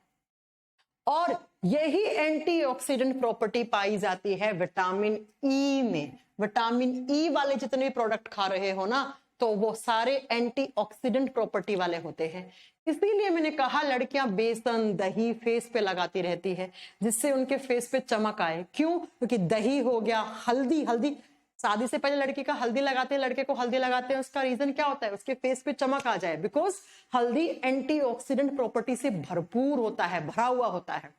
Speaker 1: और यही एंटीऑक्सीडेंट प्रॉपर्टी पाई जाती है विटामिन ई में। विटामिन ई वाले जितने भी प्रोडक्ट खा रहे हो ना, तो वो सारे एंटीऑक्सीडेंट प्रॉपर्टी वाले होते हैं। इसीलिए मैंने कहा लड़कियां बेसन, दही फेस पे लगाती रहती है, जिससे उनके फेस पे चमक आए। क्यों? क्योंकि दही हो गया, हल्दी शादी से पहले लड़की का हल्दी लगाते हैं, लड़के को हल्दी लगाते हैं, उसका रीजन क्या होता है? उसके फेस पे चमक आ जाए, बिकॉज हल्दी एंटीऑक्सीडेंट प्रॉपर्टी से भरपूर होता है, भरा हुआ होता है।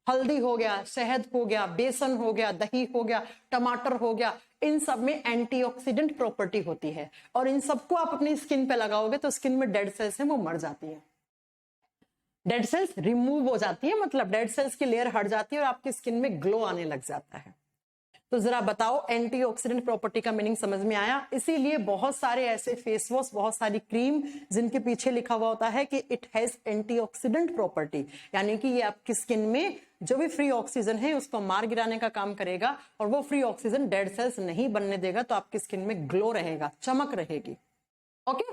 Speaker 1: हल्दी हो गया, शहद हो गया, बेसन हो गया, दही हो गया, टमाटर हो गया, इन सब में एंटीऑक्सीडेंट प्रॉपर्टी होती है, और इन सबको आप अपनी स्किन पे लगाओगे तो स्किन में डेड सेल्स है वो मर जाती है, डेड सेल्स रिमूव हो जाती है, मतलब डेड सेल्स की लेयर हट जाती है और आपकी स्किन में ग्लो आने लग जाता है। तो जरा बताओ, एंटीऑक्सीडेंट प्रॉपर्टी का मीनिंग समझ में आया? इसीलिए बहुत सारे ऐसे फेस वॉश, बहुत सारी क्रीम जिनके पीछे लिखा हुआ होता है कि इट हैज एंटीऑक्सीडेंट प्रॉपर्टी, यानी कि ये आपकी स्किन में जो भी फ्री ऑक्सीजन है उसको मार गिराने का काम करेगा, और वो फ्री ऑक्सीजन डेड सेल्स नहीं बनने देगा, तो आपकी स्किन में ग्लो रहेगा, चमक रहेगी। ओके,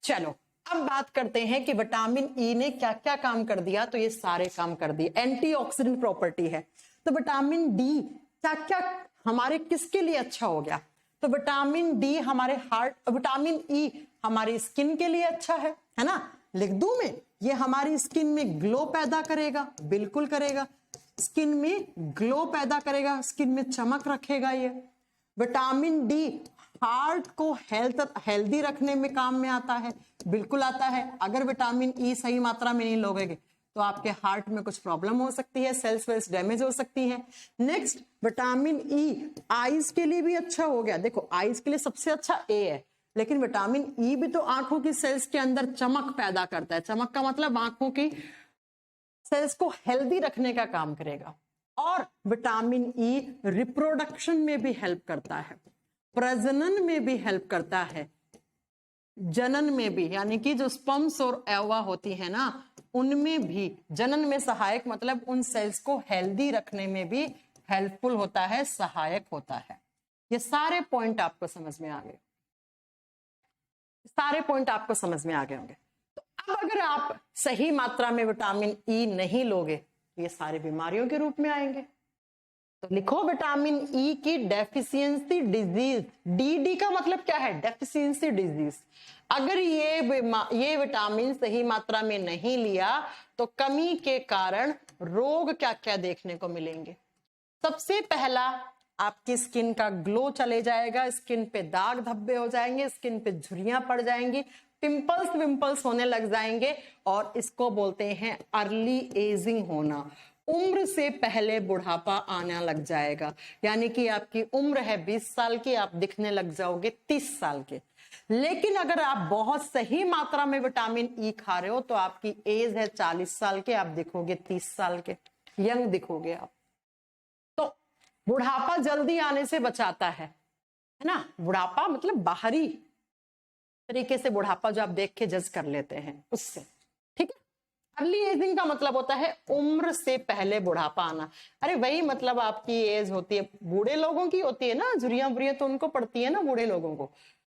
Speaker 1: चलो अब बात करते हैं कि विटामिन ई ने क्या क्या काम कर दिया। तो ये सारे काम कर दिए, एंटीऑक्सीडेंट प्रॉपर्टी है। तो विटामिन डी क्या क्या हमारे किसके लिए अच्छा हो गया? तो विटामिन डी हमारे हार्ट, विटामिन ई हमारी स्किन के लिए अच्छा है ना? लिख दूं मैं, ये हमारी स्किन में ग्लो पैदा करेगा, बिल्कुल करेगा, स्किन में ग्लो पैदा करेगा, स्किन में चमक रखेगा ये। विटामिन डी हार्ट को हेल्दी रखने में काम में आता है, बिल्कुल आता है। अगर विटामिन ई सही मात्रा में नहीं लोगे तो आपके हार्ट में कुछ प्रॉब्लम हो सकती है, सेल्स वेल्स डैमेज हो सकती है। नेक्स्ट, विटामिन ई आईज के लिए भी अच्छा हो गया। देखो, आईज के लिए सबसे अच्छा ए है, लेकिन विटामिन ई भी तो आंखों की सेल्स के अंदर चमक पैदा करता है। चमक का मतलब आंखों की सेल्स को हेल्दी रखने का काम करेगा। और विटामिन ई रिप्रोडक्शन में भी हेल्प करता है, प्रजनन में भी हेल्प करता है, जनन में भी, यानी कि जो स्पर्म्स और ओवा होती है ना, उनमें भी जनन में सहायक मतलब उन सेल्स को हेल्दी रखने में भी हेल्पफुल होता है, सहायक होता है। ये सारे पॉइंट आपको समझ में आ गए, सारे पॉइंट आपको समझ में आ गए होंगे। तो अब अगर आप सही मात्रा में विटामिन ई नहीं लोगे तो ये सारी बीमारियों के रूप में आएंगे। तो लिखो विटामिन ई की डेफिशिएंसी डिजीज। डी का मतलब क्या है? Deficiency disease. अगर ये विटामिन सही मात्रा में नहीं लिया तो कमी के कारण रोग क्या क्या देखने को मिलेंगे। सबसे पहला, आपकी स्किन का ग्लो चले जाएगा, स्किन पे दाग धब्बे हो जाएंगे, स्किन पे झुर्रियां पड़ जाएंगी, पिंपल्स विंपल्स होने लग जाएंगे, और इसको बोलते हैं अर्ली एजिंग होना। उम्र से पहले बुढ़ापा आना लग जाएगा, यानी कि आपकी उम्र है 20 साल की, आप दिखने लग जाओगे 30 साल के। लेकिन अगर आप बहुत सही मात्रा में विटामिन ई खा रहे हो तो आपकी एज है 40 साल के, आप दिखोगे 30 साल के, यंग दिखोगे आप। तो बुढ़ापा जल्दी आने से बचाता है ना। बुढ़ापा मतलब बाहरी तरीके से बुढ़ापा जो आप देख के जज कर लेते हैं उससे, ठीक है। अर्ली एजिंग का मतलब होता है उम्र से पहले बुढ़ापा आना। अरे वही मतलब आपकी एज होती है, बूढ़े लोगों की होती है ना, झुर्रियां बुरियां तो उनको पड़ती है ना बूढ़े लोगों को।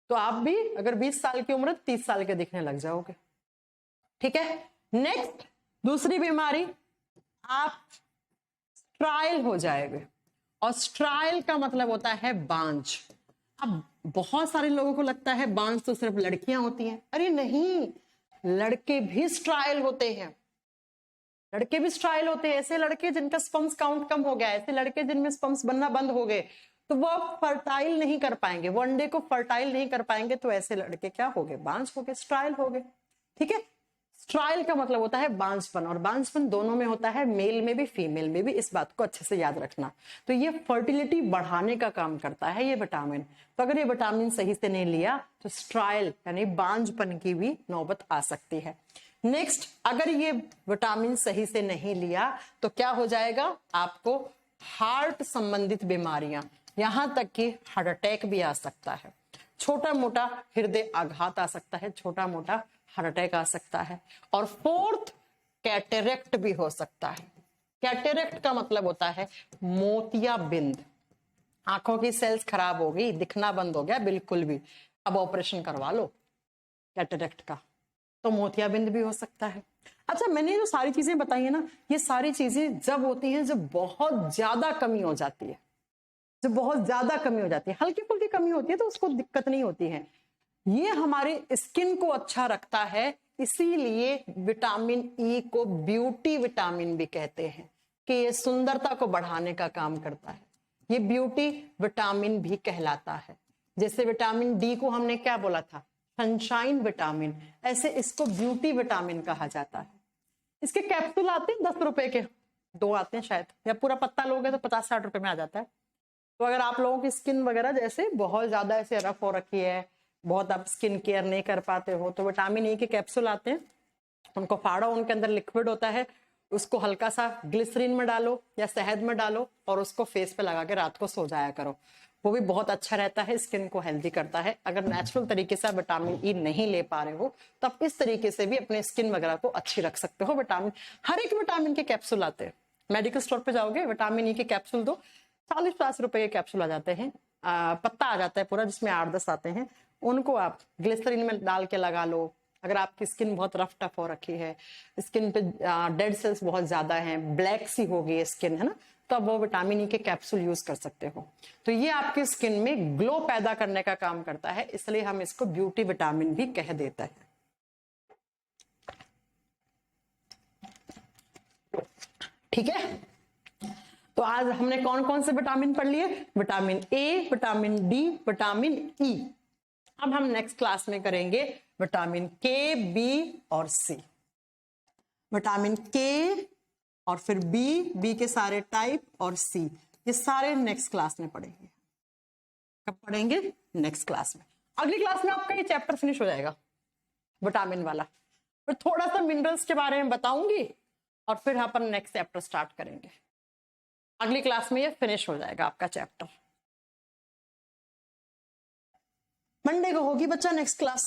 Speaker 1: तो आप भी अगर 20 साल की उम्र 30 साल के दिखने लग जाओगे, ठीक है। नेक्स्ट, दूसरी बीमारी, आप स्ट्राइल हो जाएंगे। और स्ट्राइल का मतलब होता है बांझ। अब बहुत सारे लोगों को लगता है बांझ तो सिर्फ लड़कियां होती हैं। अरे नहीं, लड़के भी स्ट्राइल होते हैं, लड़के भी स्ट्राइल होते हैं। ऐसे लड़के जिनका स्पर्म्स काउंट कम हो गया, ऐसे लड़के जिनमें स्पर्म्स बनना बंद हो गए, तो वो फर्टाइल नहीं कर पाएंगे, वनडे को फर्टाइल नहीं कर पाएंगे, तो ऐसे लड़के क्या हो गए? बांझ हो गए, स्ट्राइल हो गए, ठीक है। स्ट्राइल का मतलब होता है बांझपन, और बांझपन दोनों में होता है, मेल में भी फीमेल में भी, इस बात को अच्छे से याद रखना। तो ये फर्टिलिटी बढ़ाने का काम करता है ये विटामिन। तो अगर ये विटामिन सही से नहीं लिया तो स्ट्राइल यानी बांझपन की भी नौबत आ सकती है। नेक्स्ट, अगर ये विटामिन सही से नहीं लिया तो क्या हो जाएगा? आपको हार्ट संबंधित बीमारियां, यहां तक कि हार्ट अटैक भी आ सकता है, छोटा मोटा हृदय आघात आ सकता है, छोटा मोटा हार्ट अटैक आ सकता है। और फोर्थ, कैटरेक्ट भी हो सकता है। कैटरेक्ट का मतलब होता है मोतियाबिंद। आंखों की सेल्स खराब हो गई, दिखना बंद हो गया बिल्कुल भी, अब ऑपरेशन करवा लो कैटरेक्ट का, तो मोतियाबिंद भी हो सकता है। अच्छा, मैंने जो सारी चीजें बताई है ना, ये सारी चीजें जब होती हैं जब बहुत ज्यादा कमी हो जाती है, जब बहुत ज्यादा कमी हो जाती है। हल्की फुल्की कमी होती है तो उसको दिक्कत नहीं होती है। ये हमारे स्किन को अच्छा रखता है, इसीलिए विटामिन ई को ब्यूटी विटामिन भी कहते हैं, कि ये सुंदरता को बढ़ाने का काम करता है। ये ब्यूटी विटामिन भी कहलाता है। जैसे विटामिन डी को हमने क्या बोला था? सनशाइन विटामिन, ऐसे इसको ब्यूटी विटामिन कहा जाता है। इसके कैप्सूल आते हैं 10 रुपए के, 2 आते हैं शायद, या पूरा पत्ता लोगे तो 50-60 रुपए में आ जाता है। तो अगर आप लोगों की स्किन वगैरह जैसे बहुत ज्यादा ऐसे रफ हो रखी है, बहुत आप स्किन केयर नहीं कर पाते हो, तो विटामिन ई के कैप्सूल आते हैं, उनको फाड़ो, उनके अंदर लिक्विड होता है, उसको हल्का सा ग्लिसरीन में डालो या शहद में डालो और उसको फेस पे लगा के रात को सो जाया करो। वो भी बहुत अच्छा रहता है, स्किन को हेल्दी करता है। अगर नेचुरल तरीके से आप विटामिन ई नहीं ले पा रहे हो तो आप इस तरीके से भी अपने स्किन वगैरह को अच्छी रख सकते हो। विटामिन, हर एक विटामिन के कैप्सूल आते हैं, मेडिकल स्टोर पे जाओगे विटामिन ई के कैप्सूल दो, 40-50 रुपए के कैप्सूल आ जाते हैं, पत्ता आ जाता है पूरा जिसमें 8-10 आते हैं, उनको आप ग्लिसरीन में डाल के लगा लो। अगर आपकी स्किन बहुत रफ टफ हो रखी है, स्किन पे डेड सेल्स बहुत ज्यादा हैं, ब्लैक सी हो गई है स्किन, है ना, तो आप वो विटामिन ई के कैप्सूल यूज कर सकते हो। तो ये आपकी स्किन में ग्लो पैदा करने का काम करता है, इसलिए हम इसको ब्यूटी विटामिन भी कह देते हैं। ठीक है, तो आज हमने कौन कौन से विटामिन पढ़ लिए? Vitamin A, vitamin D, vitamin E. अब हम नेक्स्ट क्लास में करेंगे विटामिन के, बी और सी। विटामिन के और फिर बी के सारे टाइप और सी, ये सारे नेक्स्ट क्लास में पढ़ेंगे। कब पढ़ेंगे? नेक्स्ट क्लास में। अगली क्लास में आपका ये चैप्टर फिनिश हो जाएगा विटामिन वाला, फिर थोड़ा सा मिनरल्स के बारे में बताऊंगी और फिर अपन नेक्स्ट चैप्टर स्टार्ट करेंगे। अगली क्लास में ये फिनिश हो जाएगा आपका चैप्टर। मंडे को होगी बच्चा नेक्स्ट क्लास।